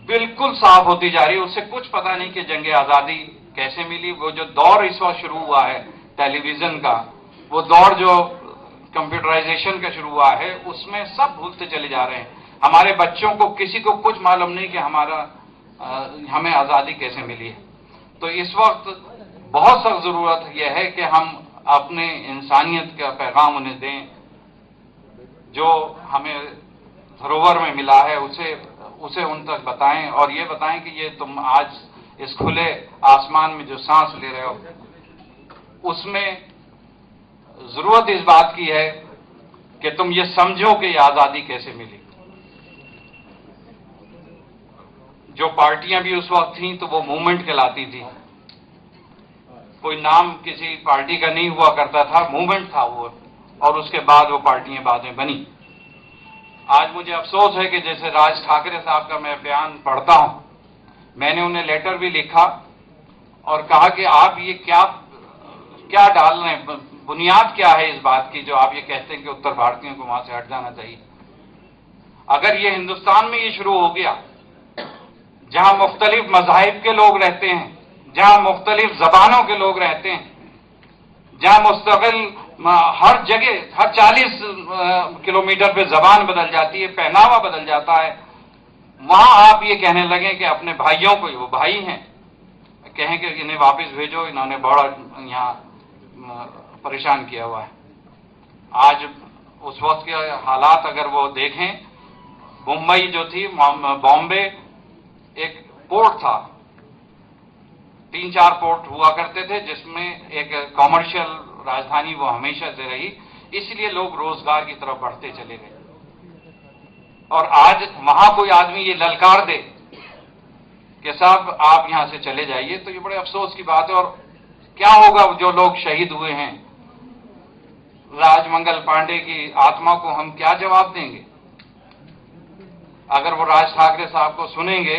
बिल्कुल साफ होती जा रही है। उससे कुछ पता नहीं कि जंग आजादी कैसे मिली। वो जो दौर इस वक्त शुरू हुआ है टेलीविजन का, वो दौर जो कंप्यूटराइजेशन का शुरू हुआ है, उसमें सब भूलते चले जा रहे हैं। हमारे बच्चों को किसी को कुछ मालूम नहीं कि हमें आजादी कैसे मिली है। तो इस वक्त बहुत सख्त जरूरत यह है कि हम अपने इंसानियत का पैगाम उन्हें दें, जो हमें धरोहर में मिला है उसे उन तक बताएं, और ये बताएं कि ये तुम आज इस खुले आसमान में जो सांस ले रहे हो, उसमें जरूरत इस बात की है कि तुम ये समझो कि ये आजादी कैसे मिली। जो पार्टियां भी उस वक्त थीं तो वो मूवमेंट कहलाती थी, कोई नाम किसी पार्टी का नहीं हुआ करता था, मूवमेंट था वो, और उसके बाद वो पार्टियां बाद में बनी। आज मुझे अफसोस है कि जैसे राज ठाकरे साहब का मैं बयान पढ़ता हूं, मैंने उन्हें लेटर भी लिखा और कहा कि आप ये क्या डाल रहे हैं, बुनियाद क्या है इस बात की जो आप ये कहते हैं कि उत्तर भारतीयों को वहां से हट जाना चाहिए। अगर ये हिंदुस्तान में ये शुरू हो गया, जहां मुख्तलिफ मज़ाहिब के लोग रहते हैं, जहां मुख्तलिफ जबानों के लोग रहते हैं, जहां मुस्तकिल हर जगह हर 40 किलोमीटर पे जबान बदल जाती है, पहनावा बदल जाता है, वहां आप ये कहने लगे कि अपने भाइयों को, वो भाई हैं, कहें कि इन्हें वापस भेजो, इन्होंने बड़ा यहाँ परेशान किया हुआ है। आज उस वक्त के हालात अगर वो देखें, मुंबई जो थी, बॉम्बे एक पोर्ट था, 3-4 पोर्ट हुआ करते थे, जिसमें एक कॉमर्शियल राजधानी वो हमेशा से रही, इसलिए लोग रोजगार की तरफ बढ़ते चले गए। और आज वहां कोई आदमी ये ललकार दे कि साहब आप यहां से चले जाइए, तो ये बड़े अफसोस की बात है। और क्या होगा जो लोग शहीद हुए हैं, राजमंगल पांडे की आत्मा को हम क्या जवाब देंगे? अगर वो राज ठाकरे साहब को सुनेंगे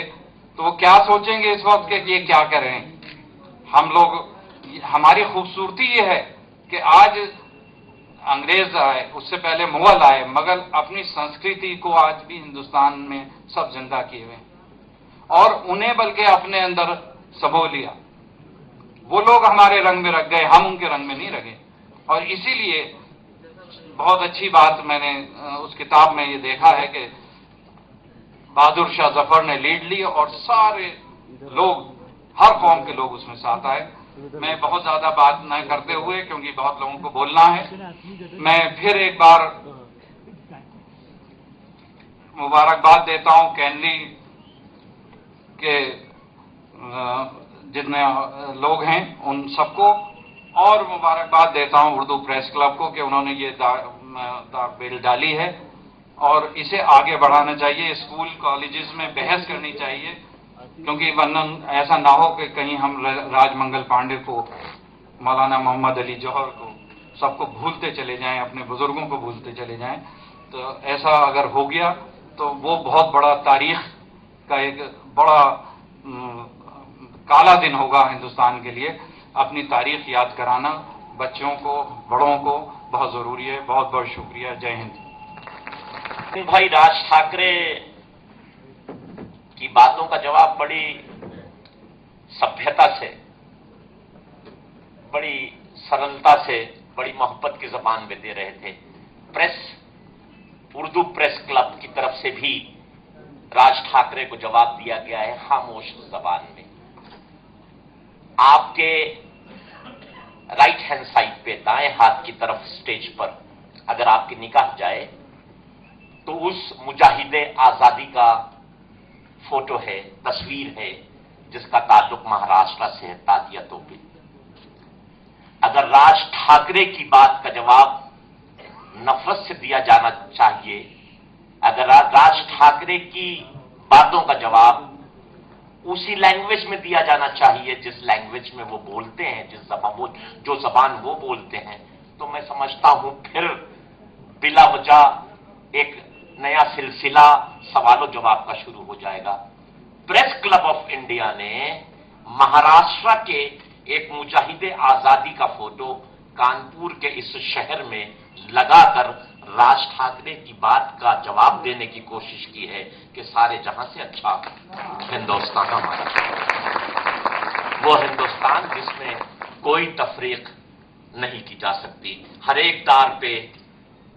तो वो क्या सोचेंगे इस वक्त के ये क्या कर रहे हैं? हम लोग, हमारी खूबसूरती ये है कि आज अंग्रेज आए, उससे पहले मुगल आए, मगर अपनी संस्कृति को आज भी हिंदुस्तान में सब जिंदा किए हुए हैं, और उन्हें बल्कि अपने अंदर सबो लिया। वो लोग हमारे रंग में रख गए, हम उनके रंग में नहीं रखे। और इसीलिए बहुत अच्छी बात मैंने उस किताब में ये देखा है कि बहादुर शाह जफर ने लीड ली और सारे लोग, हर कौम के लोग उसमें साथ आए। मैं बहुत ज्यादा बात न करते हुए, क्योंकि बहुत लोगों को बोलना है, मैं फिर एक बार मुबारकबाद देता हूं कैनली के जितने लोग हैं उन सबको, और मुबारकबाद देता हूं उर्दू प्रेस क्लब को कि उन्होंने ये बिल डाली है और इसे आगे बढ़ाना चाहिए। स्कूल कॉलेजेस में बहस करनी चाहिए, क्योंकि वरना ऐसा ना हो कि कहीं हम राजमंगल पांडे को, मौलाना मोहम्मद अली जौहर को, सबको भूलते चले जाएं, अपने बुजुर्गों को भूलते चले जाएं। तो ऐसा अगर हो गया तो वो बहुत बड़ा तारीख का एक बड़ा काला दिन होगा हिंदुस्तान के लिए। अपनी तारीख याद कराना बच्चों को, बड़ों को बहुत जरूरी है। बहुत बहुत शुक्रिया। जय हिंद। भाई राज ठाकरे बातों का जवाब बड़ी सभ्यता से, बड़ी सरलता से, बड़ी मोहब्बत की जबान में दे रहे थे। प्रेस, उर्दू प्रेस क्लब की तरफ से भी राज ठाकरे को जवाब दिया गया है खामोश जबान में। आपके राइट हैंड साइड पे, दाएं हाथ की तरफ स्टेज पर अगर आपकी निगाह जाए तो उस मुजाहिदे आजादी का फोटो है, तस्वीर है, जिसका ताल्लुक महाराष्ट्र से है, तातिया टोपी। अगर राज ठाकरे की बात का जवाब नफरत से दिया जाना चाहिए, अगर राज ठाकरे की बातों का जवाब उसी लैंग्वेज में दिया जाना चाहिए जिस लैंग्वेज में वो बोलते हैं, जो जबान वो बोलते हैं, तो मैं समझता हूं फिर बिला वजह एक नया सिलसिला सवालों जवाब का शुरू हो जाएगा। प्रेस क्लब ऑफ इंडिया ने महाराष्ट्र के एक मुजाहिदे आजादी का फोटो कानपुर के इस शहर में लगाकर राज ठाकरे की बात का जवाब देने की कोशिश की है कि सारे जहां से अच्छा हिंदुस्तान हमारा, वो हिंदुस्तान जिसमें कोई तफरीक नहीं की जा सकती। हर एक दार पे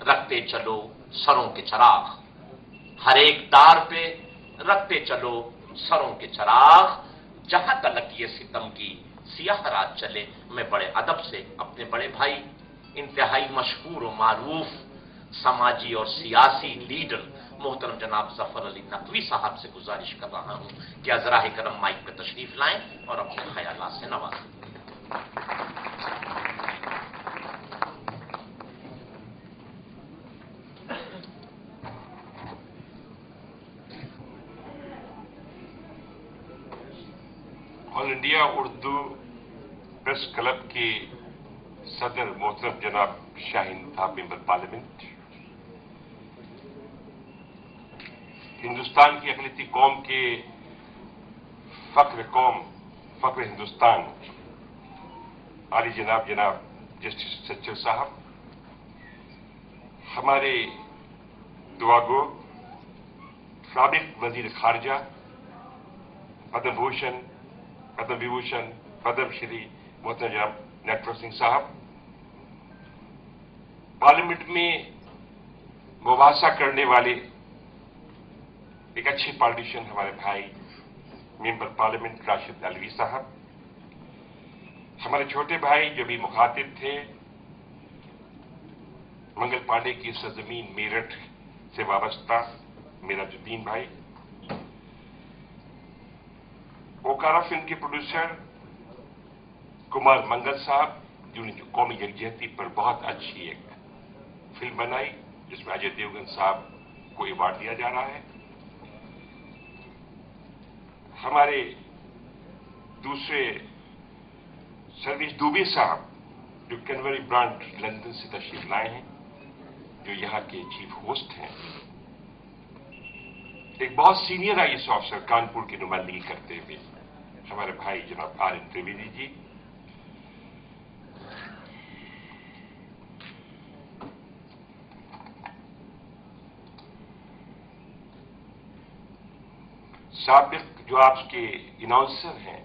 रखते चलो सरों के चिराग, हर एक दार पे रखते चलो सरों के चिराग, जहां तलक ये सितम की सियाह रात चले। मैं बड़े अदब से अपने बड़े भाई, इंतहाई मशहूर और मारूफ समाजी और सियासी लीडर मोहतरम जनाब जफर अली नकवी साहब से गुजारिश कर रहा हूं कि अजराह करम माइक पे तशरीफ लाएं और अपने ख्यालात से नवाजें। All India Urdu Press Club के सदर मोहतरम जनाब शाहीन साहब मेंबर पार्लियामेंट, हिंदुस्तान की अकलियती कौम के फख्र हिंदुस्तान आली जनाब जस्टिस सच्चर साहब, हमारे दुआगो साबिक वजीर खारजा पद्म भूषण, पद्म विभूषण, पद्म श्री मोहतरम जनाब नटवर सिंह साहब, पार्लियामेंट में मुबासा करने वाले एक अच्छे पॉलिटिशियन हमारे भाई मेंबर पार्लियामेंट राशिद अलवी साहब, हमारे छोटे भाई जो भी मुखातिब थे मंगल पांडे की सरजमीन मेरठ से वाबस्ता मेराजुद्दीन भाई, ओकारा फिल्म के प्रोड्यूसर कुमार मंगल साहब, जिन्होंने कौमी यकजहती पर बहुत अच्छी एक फिल्म बनाई जिसमें अजय देवगन साहब को अवार्ड दिया जा रहा है, हमारे दूसरे सर्विस दुबे साहब जो कैनबरी ब्रांड लंदन से तशरीफ लाए हैं, जो यहाँ के चीफ होस्ट हैं, एक बहुत सीनियर आईएएस ऑफिसर कानपुर की नुमाइंदगी करते हुए हमारे भाई जनाब आर एन त्रिवेदी जी, साबिक जो आपके इनाउंसर हैं,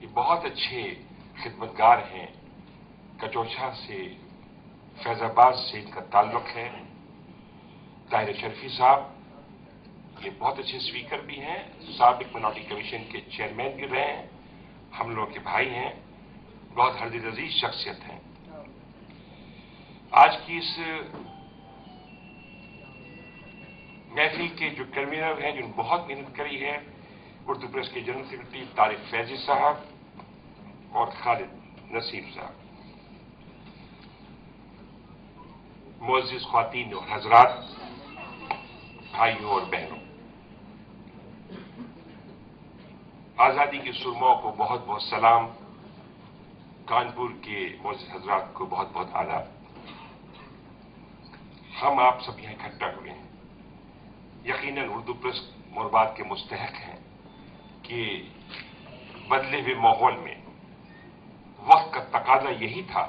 ये बहुत अच्छे खिदमतगार हैं, कचौछा से फैजाबाद से इनका ताल्लुक है। ताहिर शरीफी साहब ये बहुत अच्छे स्पीकर भी हैं, साबिक मिनॉरिटी कमीशन के चेयरमैन भी रहे हैं, हम लोग के भाई हैं, बहुत हरदिल अजीज शख्सियत हैं। आज की इस महफिल के जो कन्वीनर हैं, जिन्होंने बहुत मेहनत करी है, उर्दू प्रेस के जनरल सेक्रेटरी तारिक फैजी साहब और खालिद नसीम साहब, मुअज़्ज़िज़ ख्वातीन और हजरात, भाइयों और बहनों, आजादी के सुरमाओं को बहुत बहुत सलाम, कानपुर के मुअज़्ज़िज़ हजरात को बहुत बहुत आदाब। हम आप सब यहां इकट्ठा हुए हैं, यकीनन उर्दू प्रेस मुबारक के मुस्तहक हैं कि बदले हुए माहौल में वक्त का तकाजा यही था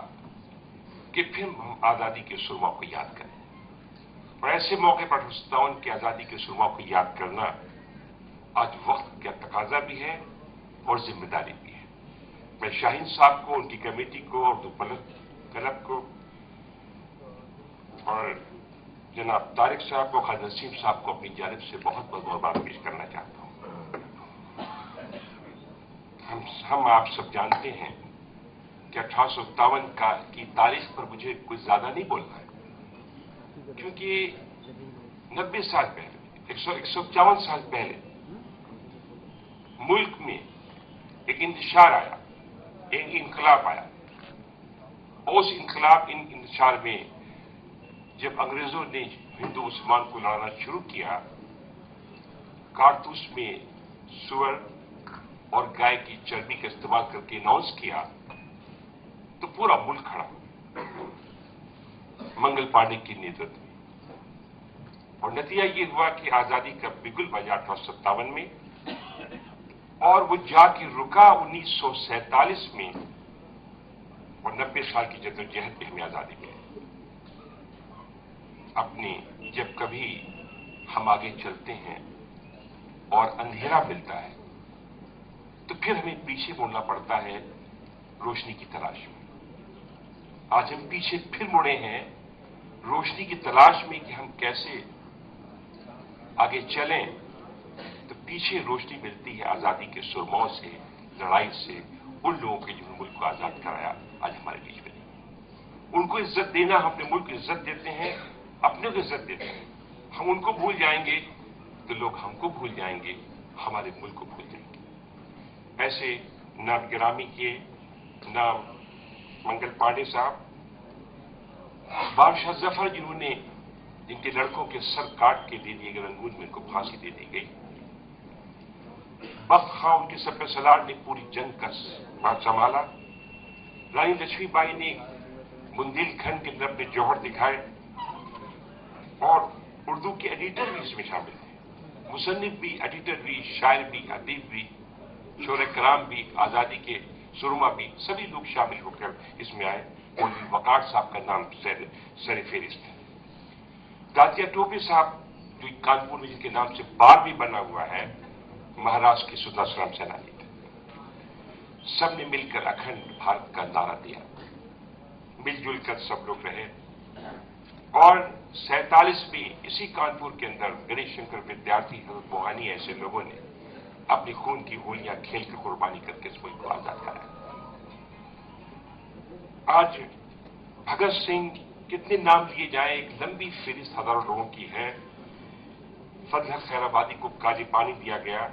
कि फिर हम आजादी के सुरमा को याद करें, और ऐसे मौके पर हिंदुस्तान की आजादी के सुरमा को याद करना आज वक्त का तकाजा भी है और जिम्मेदारी भी है। मैं शाहीन साहब को, उनकी कमेटी को, उर्दू क्लब को और जनाब तारिक साहब को, खालिद नसीम साहब को अपनी जानिब से बहुत बहुत मुबारक पेश करना चाहता हूं। हम आप सब जानते हैं कि 1857 की तारीख पर मुझे कुछ ज्यादा नहीं बोलना है, क्योंकि 90 साल पहले, 151 साल पहले मुल्क में एक इंतशार आया, एक इनकलाब आया। उस इंतशार में जब अंग्रेजों ने हिंदू मुसलमान को लड़ना शुरू किया, कारतूस में सुअर और गाय की चर्बी का इस्तेमाल करके अनाउंस किया, तो पूरा मुल्क खड़ा मंगल पांडे की नेतृत्व में। और नतीजा ये हुआ कि आजादी का बिगुल बजा 1857 में, और वो जाके रुका 1947 में, और 90 साल की जद्दोजहद में हमें आजादी मिली। अपने जब कभी हम आगे चलते हैं और अंधेरा मिलता है, तो फिर हमें पीछे मुड़ना पड़ता है रोशनी की तलाश में। आज हम पीछे फिर मुड़े हैं रोशनी की तलाश में कि हम कैसे आगे चलें, तो पीछे रोशनी मिलती है आजादी के सुरमौं से, लड़ाई से, उन लोगों के जिन्होंने मुल्क को आजाद कराया, आज हमारे बीच में नहीं। उनको इज्जत देना, हम अपने मुल्क को इज्जत देते हैं, अपने को इज्जत देते हैं। हम उनको भूल जाएंगे तो लोग हमको भूल जाएंगे, हमारे मुल्क को भूल जाएंगे। ऐसे नाम गिरामी के नाम मंगल पांडे साहब, बादशाह जफर जिन्होंने जिनके लड़कों के सर काट के दे दिए गए, रंगून में उनको फांसी दे दी गई। बख्त खां उनके सर पे सलार ने पूरी जंग का बात संभाला। रानी लक्ष्मीबाई ने बुंदेलखंड के अंदर अपने जौहर दिखाए, और उर्दू के एडिटर भी इसमें शामिल थे, मुसन्निफ भी, एडिटर भी, शायर भी, अदीब भी, शोरे कराम भी, आजादी के सुरमा भी, सभी लोग शामिल होकर इसमें आए। मौलवी वकार साहब का नाम सर फेरिस्त है। दातिया टोपे साहब जो कानपुर में जिनके नाम से बार भी बना हुआ है, महाराष्ट्र के सुदर्शन सेनानी थे। सबने मिलकर अखंड भारत का नारा दिया, मिलजुल कर सब लोग रहे। और 47 में इसी कानपुर के अंदर गणेश शंकर विद्यार्थी, हजरत मोहानी, ऐसे लोगों ने अपनी खून की होलियां खेल कर कुर्बानी करके इस मुल्क को आजाद कराया। आज भगत सिंह, कितने नाम लिए जाए, एक लंबी फहरिस्त हजारों लोगों की है। फजल खैराबादी को काली पानी दिया गया।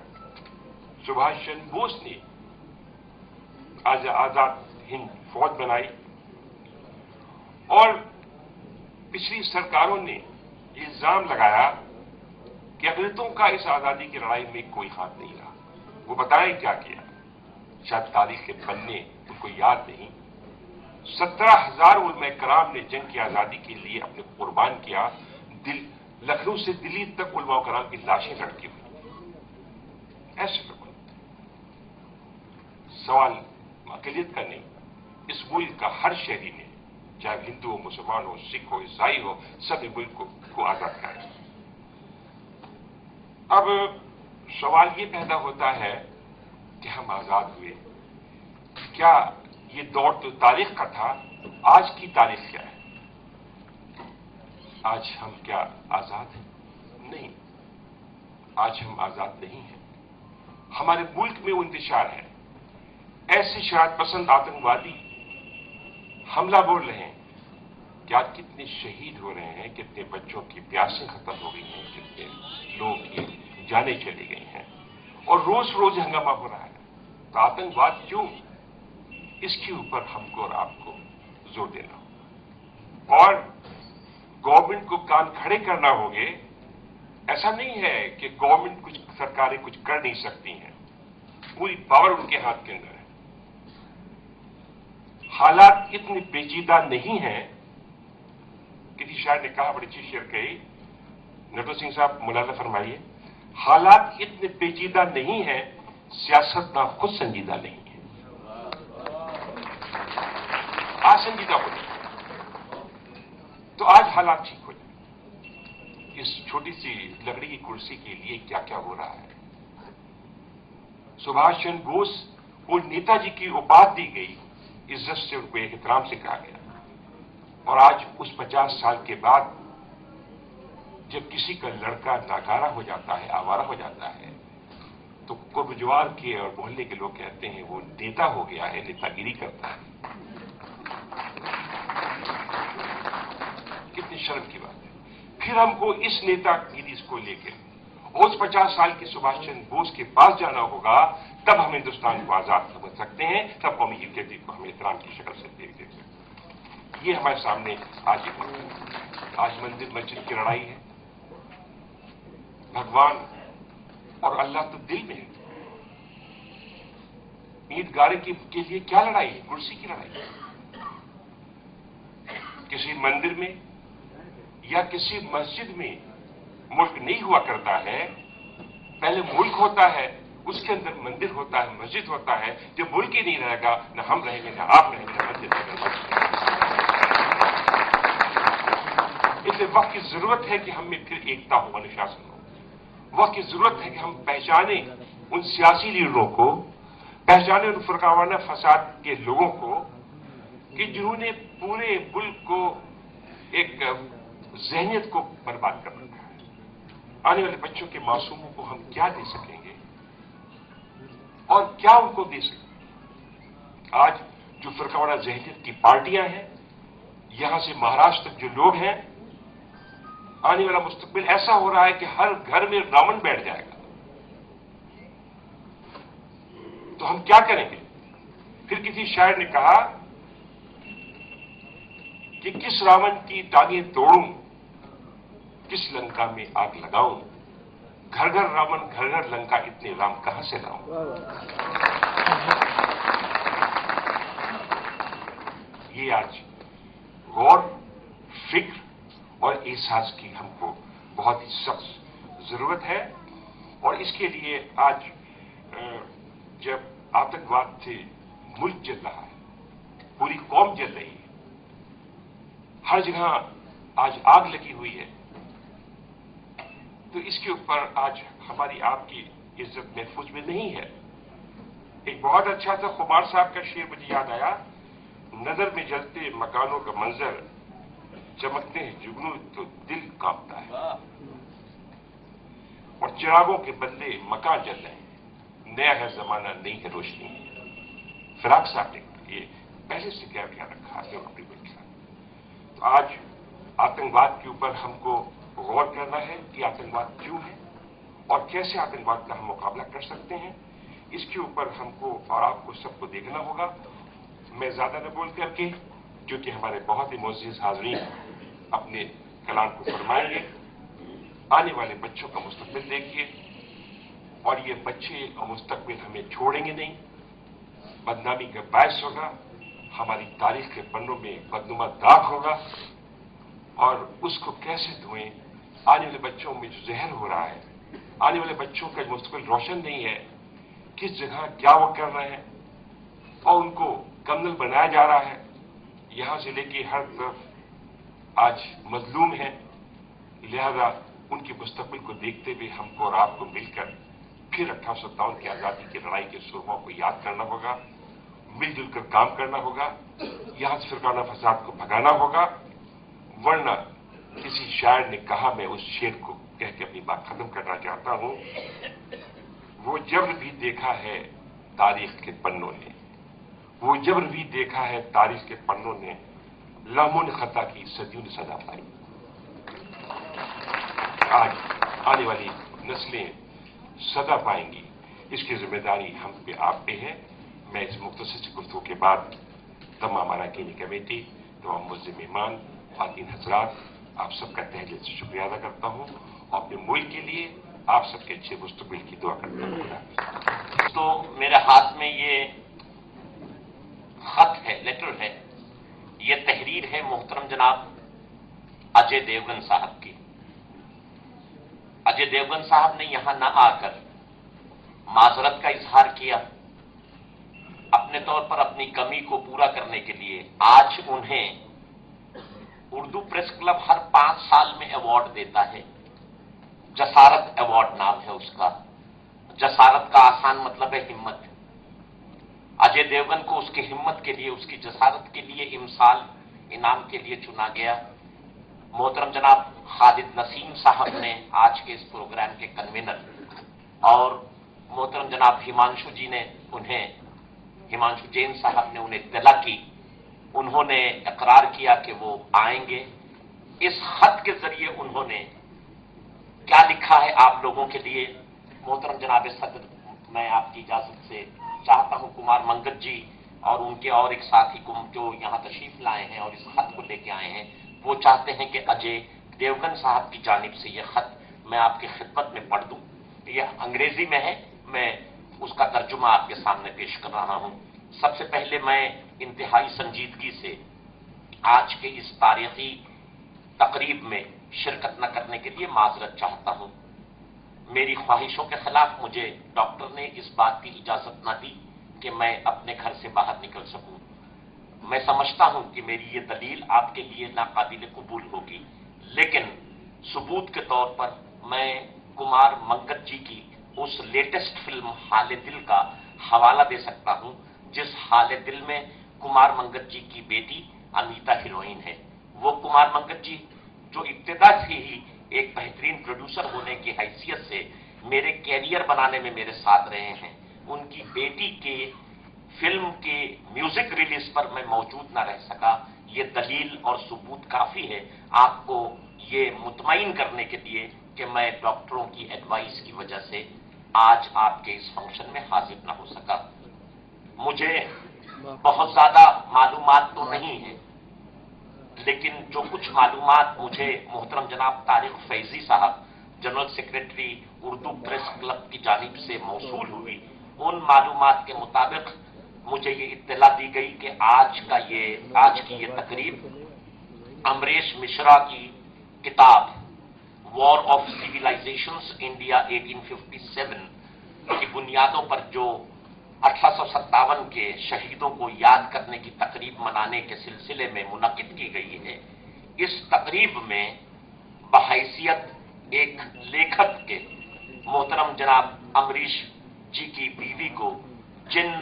सुभाष चंद्र बोस ने आज आजाद हिंद फौज बनाई, और पिछली सरकारों ने इल्जाम लगाया कि अंग्रेजों का इस आजादी की लड़ाई में कोई हाथ नहीं रहा। वो बताएं क्या किया, शायद तारीख के पन्ने उनको याद नहीं। 17,000 उलमा कराम ने जंग की आजादी के लिए अपने कुर्बान किया। लखनऊ से दिल्ली तक उलमा कराम की लाशें लटकी हुई। ऐसे लोग, सवाल अकेलियत का नहीं, इस मुल्क का हर शहरी ने, चाहे हिंदू हो, मुसलमान हो, सिख हो, ईसाई हो, सभी मुल्क को आजाद कराया। अब सवाल ये पैदा होता है कि हम आजाद हुए, क्या ये दौर तो तारीख का था, आज की तारीख क्या है? आज हम क्या आजाद हैं? नहीं, आज हम आजाद नहीं हैं। हमारे मुल्क में वो इंतशार है, ऐसे शरारत पसंद आतंकवादी हमला बोल रहे हैं कि आज कितने शहीद हो रहे हैं, कितने बच्चों की प्यासें खत्म हो गई हैं, कितने लोगों की जानें चली गई हैं, और रोज रोज हंगामा हो रहा है। तो आतंकवाद क्यों, इसके ऊपर हमको और आपको जोर देना, और गवर्नमेंट को कान खड़े करना होंगे। ऐसा नहीं है कि गवर्नमेंट कुछ, सरकारें कुछ कर नहीं सकती हैं, पूरी पावर उनके हाथ के अंदर है। हालात इतने पेचीदा नहीं हैं, किसी शायर ने कहा, बड़ी अच्छी शेर कही, नटवर सिंह साहब मुलाजा फरमाइए, हालात इतने पेचीदा नहीं है, सियासतदान खुद संजीदा नहीं है। आज संजीदा हो जाए तो आज हालात ठीक हो जाए। इस छोटी सी लकड़ी की कुर्सी के लिए क्या क्या हो रहा है, सुभाष चंद्र बोस को नेताजी की उपाधि दी गई, इज्जत से उनको एक एहतराम से कहा गया। और आज उस 50 साल के बाद जब किसी का लड़का नाकारा हो जाता है, आवारा हो जाता है, तो कुर्बजवार के और मोहल्ले के लोग कहते हैं वो नेता हो गया है, नेतागिरी करता है। कितनी शर्म की बात है। फिर हमको इस नेतागिरी को लेकर उस 50 साल के सुभाष चंद्र बोस के पास जाना होगा, तब हम हिंदुस्तान को आजाद समझ सकते हैं, तब कौमी एकता को हम एहतराम की शक्ल से देख सकते हैं। ये हमारे सामने आज एक वक्त है। आज मंदिर मस्जिद की लड़ाई है। भगवान और अल्लाह तो दिल में है। ईदगाह के लिए क्या लड़ाई है? कुर्सी की लड़ाई है। किसी मंदिर में या किसी मस्जिद में मुल्क नहीं हुआ करता है। पहले मुल्क होता है, उसके अंदर मंदिर होता है, मस्जिद होता है। जब मुल्क ही नहीं रहेगा, न हम रहेंगे, न आप रहेंगे, न मंदिर रहेगा। इसलिए वक्त की जरूरत है कि हम में फिर एकता हो, अनुशासन हो। वक्त की जरूरत है कि हम पहचाने उन सियासी लीडरों को, पहचाने उन फुरकावाना फसाद के लोगों को कि जिन्होंने पूरे मुल्क को एक ज़हनियत को बर्बाद कर रखा है। आने वाले बच्चों के मासूमों को हम क्या दे सकेंगे और क्या उनको दे सकेंगे? आज जो फुरकावाना ज़हनियत की पार्टियां हैं, यहां से महाराष्ट्र तक जो लोग हैं, आने वाला मुस्तकबिल ऐसा हो रहा है कि हर घर में रावण बैठ जाएगा। तो हम क्या करेंगे? फिर किसी शायर ने कहा कि किस रावण की टांगें तोड़ूं, किस लंका में आग लगाऊं, घर घर रावण घर घर लंका, इतने राम कहां से लाऊं। ये आज गौर, फिक्र और एहसास की हमको बहुत ही सख्त जरूरत है। और इसके लिए आज जब आतंकवाद से मुल्क जल रहा है, पूरी कौम जल रही है, हर जगह आज आग लगी हुई है, तो इसके ऊपर आज हमारी आपकी इज्जत महफूज में नहीं है। एक बहुत अच्छा सा खुमार साहब का शेर मुझे याद आया, नजर में जलते मकानों का मंजर, चमकते हैं जुगनू तो दिल कांपता है। और चिरागों के बदले मकान जल रहे हैं, नया है जमाना, नई है रोशनी। फिराक साहब ने ये पहले से क्या रखा है अपनी के साथ। तो आज आतंकवाद के ऊपर हमको गौर करना है कि आतंकवाद क्यों है और कैसे आतंकवाद का हम मुकाबला कर सकते हैं। इसके ऊपर हमको और आपको सबको देखना होगा। मैं ज्यादा न बोल करके, क्योंकि हमारे बहुत ही मोअज़्ज़िज़ हाज़रीन अपने कलाम को फरमाएंगे। आने वाले बच्चों का मुस्तकबिल देखिए, और ये बच्चे और मुस्तकबिल हमें छोड़ेंगे नहीं, बदनामी का बायस होगा, हमारी तारीख के पन्नों में बदनुमा दाग होगा। और उसको कैसे धोएं? आने वाले बच्चों में जो जहर हो रहा है, आने वाले बच्चों का मुस्तकबिल रोशन नहीं है, किस जगह क्या वो कर रहे हैं और उनको कमनल बनाया जा रहा है। यहां से लेके हर तरफ आज मजलूम है। लिहाजा उनकी मुस्तकबिल को देखते हुए हमको और आपको मिलकर फिर 1857 की आजादी की लड़ाई के सुरमाओं को याद करना होगा, मिलजुल कर काम करना होगा, यहां से फिरकाना फसाद को भगाना होगा। वरना किसी शायर ने कहा, मैं उस शेर को कह के अपनी बात खत्म करना चाहता हूं, वो जब्र भी देखा है तारीख के पन्नों ने, वो जब्र भी देखा है तारीख के पन्नों ने, लामों ने खता की सदियों ने सजा पाई। आज आने वाली नस्लें सदा पाएंगी, इसकी जिम्मेदारी हम पे आप पे है। मैं इस मुख्तसर गुफ्तगू के बाद तमाम अरकान कमेटी, तमाम मुअज़्ज़िज़ मेहमान, ख़वातीन हज़रात, आप सबका तहे दिल से शुक्रिया अदा करता हूँ और अपने मुल्क के लिए आप सबके अच्छे मुस्तकबिल की दुआ करता हूँ। तो मेरे हाथ में ये खत है, लेटर है, ये तहरीर है मोहतरम जनाब अजय देवगन साहब की। अजय देवगन साहब ने यहां ना आकर माजरत का इजहार किया, अपने तौर पर अपनी कमी को पूरा करने के लिए आज उन्हें उर्दू प्रेस क्लब हर 5 साल में अवार्ड देता है। जसारत अवार्ड नाम है उसका। जसारत का आसान मतलब है हिम्मत। अजय देवगन को उसकी हिम्मत के लिए, उसकी जसारत के लिए इमसाल इनाम के लिए चुना गया। मोहतरम जनाब खालिद नसीम साहब ने आज के इस प्रोग्राम के कन्वीनर, और मोहतरम जनाब हिमांशु जी ने उन्हें, हिमांशु जैन साहब ने उन्हें इत्तला की, उन्होंने इकरार किया कि वो आएंगे। इस खत के जरिए उन्होंने क्या लिखा है आप लोगों के लिए, मोहतरम जनाब सदर, मैं आपकी इजाजत से चाहता हूं कुमार मंगत जी और उनके और एक साथी को जो यहां तशरीफ लाए हैं और इस खत को लेके आए हैं, वो चाहते हैं कि अजय देवगन साहब की जानिब से यह खत मैं आपकी खिदमत में पढ़ दूं। यह अंग्रेजी में है, मैं उसका तर्जुमा आपके सामने पेश कर रहा हूं। सबसे पहले मैं इंतहाई संजीदगी से आज के इस तारीखी तकरीब में शिरकत न करने के लिए माजरत चाहता हूं। मेरी ख्वाहिशों के खिलाफ मुझे डॉक्टर ने इस बात की इजाजत न दी कि मैं अपने घर से बाहर निकल सकूं। मैं समझता हूं कि मेरी ये दलील आपके लिए नाकाबिल कबूल होगी, लेकिन सबूत के तौर पर मैं कुमार मंगत जी की उस लेटेस्ट फिल्म हाले दिल का हवाला दे सकता हूं, जिस हाले दिल में कुमार मंगत जी की बेटी अनीता हीरोइन है। वो कुमार मंगत जी जो इब्तिदा से ही एक बेहतरीन प्रोड्यूसर होने की हैसियत से मेरे कैरियर बनाने में मेरे साथ रहे हैं, उनकी बेटी के फिल्म के म्यूजिक रिलीज पर मैं मौजूद न रह सका, ये दलील और सबूत काफी है आपको ये मुतमईन करने के लिए कि मैं डॉक्टरों की एडवाइस की वजह से आज आपके इस फंक्शन में हाजिर न हो सका। मुझे बहुत ज्यादा मालूमात तो नहीं है, लेकिन जो कुछ मालूमात मुझे मोहतरम जनाब तारिक फैजी साहब, general secretary Urdu Press club की जानिब से मौसूल हुई, उन मालूमात के मुताबिक मुझे ये इत्तला दी गई कि आज की ये तकरीब अमरीश मिश्रा की किताब वॉर ऑफ सिविलाइजेशंस इंडिया 1857 की बुनियादों पर जो 1857 के शहीदों को याद करने की तकरीब मनाने के सिलसिले में मुनक्किद की गई है। इस तकरीब में बहैसियत एक लेखक के मोहतरम जनाब अमरीश जी की बीवी को जिन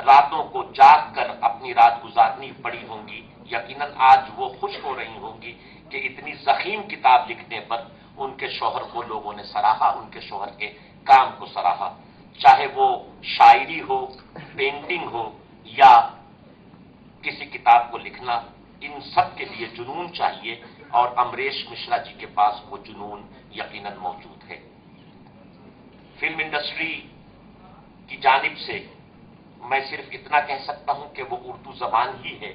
रातों को जाग कर अपनी रात गुजारनी पड़ी होंगी, यकीनन आज वो खुश हो रही होंगी कि इतनी ज़ख़ीम किताब लिखने पर उनके शौहर को लोगों ने सराहा, उनके शौहर के काम को सराहा। चाहे वो शायरी हो, पेंटिंग हो या किसी किताब को लिखना, इन सब के लिए जुनून चाहिए और अमरीश मिश्रा जी के पास वो जुनून यकीनन मौजूद है। फिल्म इंडस्ट्री की जानिब से मैं सिर्फ इतना कह सकता हूं कि वो उर्दू जबान ही है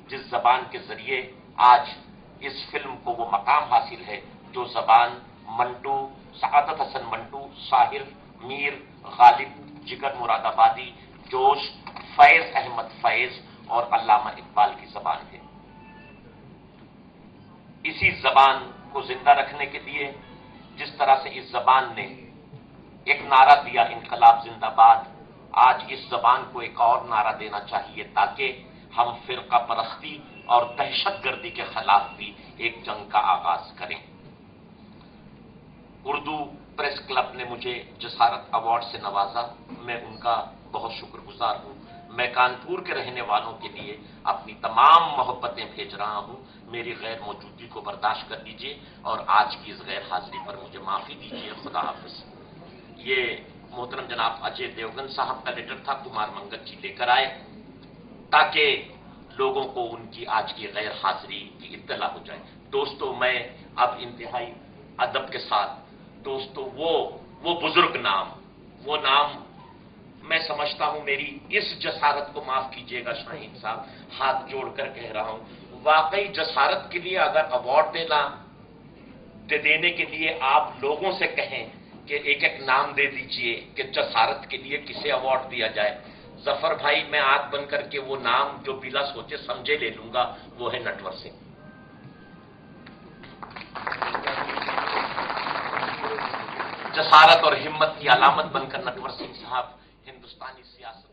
जिस जबान के जरिए आज इस फिल्म को वो मकाम हासिल है जो जबान मंटू, सआदत हसन मंटू, साहिर, मीर, गालिब, जिगर मुरादाबादी, जोश, फैज अहमद फैज और अल्लामा इकबाल की जबान है। इसी जबान को जिंदा रखने के लिए जिस तरह से इस जबान ने एक नारा दिया, इनकलाब जिंदाबाद, आज इस जबान को एक और नारा देना चाहिए ताकि हम फिरका परस्ती और दहशतगर्दी के खिलाफ भी एक जंग का आगाज करें। उर्दू प्रेस क्लब ने मुझे जसारत अवार्ड से नवाजा, मैं उनका बहुत शुक्रगुजार हूं। मैं कानपुर के रहने वालों के लिए अपनी तमाम मोहब्बतें भेज रहा हूं। मेरी गैर मौजूदगी को बर्दाश्त कर लीजिए और आज की इस गैर हाजिरी पर मुझे माफी दीजिए। खुदा हाफिज। ये मोहतरम जनाब अजय देवगन साहब का लेटर था, कुमार मंगत जी लेकर आए ताकि लोगों को उनकी आज की गैर हाजिरी की इत्तला हो जाए। दोस्तों, मैं अब इंतहाई अदब के साथ, दोस्तों, वो बुजुर्ग नाम, वो नाम मैं समझता हूं, मेरी इस जसारत को माफ कीजिएगा शाहीन साहब, हाथ जोड़कर कह रहा हूं, वाकई जसारत के लिए अगर अवार्ड देने के लिए आप लोगों से कहें कि एक एक नाम दे दीजिए कि जसारत के लिए किसे अवार्ड दिया जाए, जफर भाई मैं आंख बंद करके वो नाम जो बिला सोचे समझे ले लूंगा, वो है नटवर सिंह। जसारत और हिम्मत की अलामत बनकर नटवर सिंह साहब हिंदुस्तानी सियासत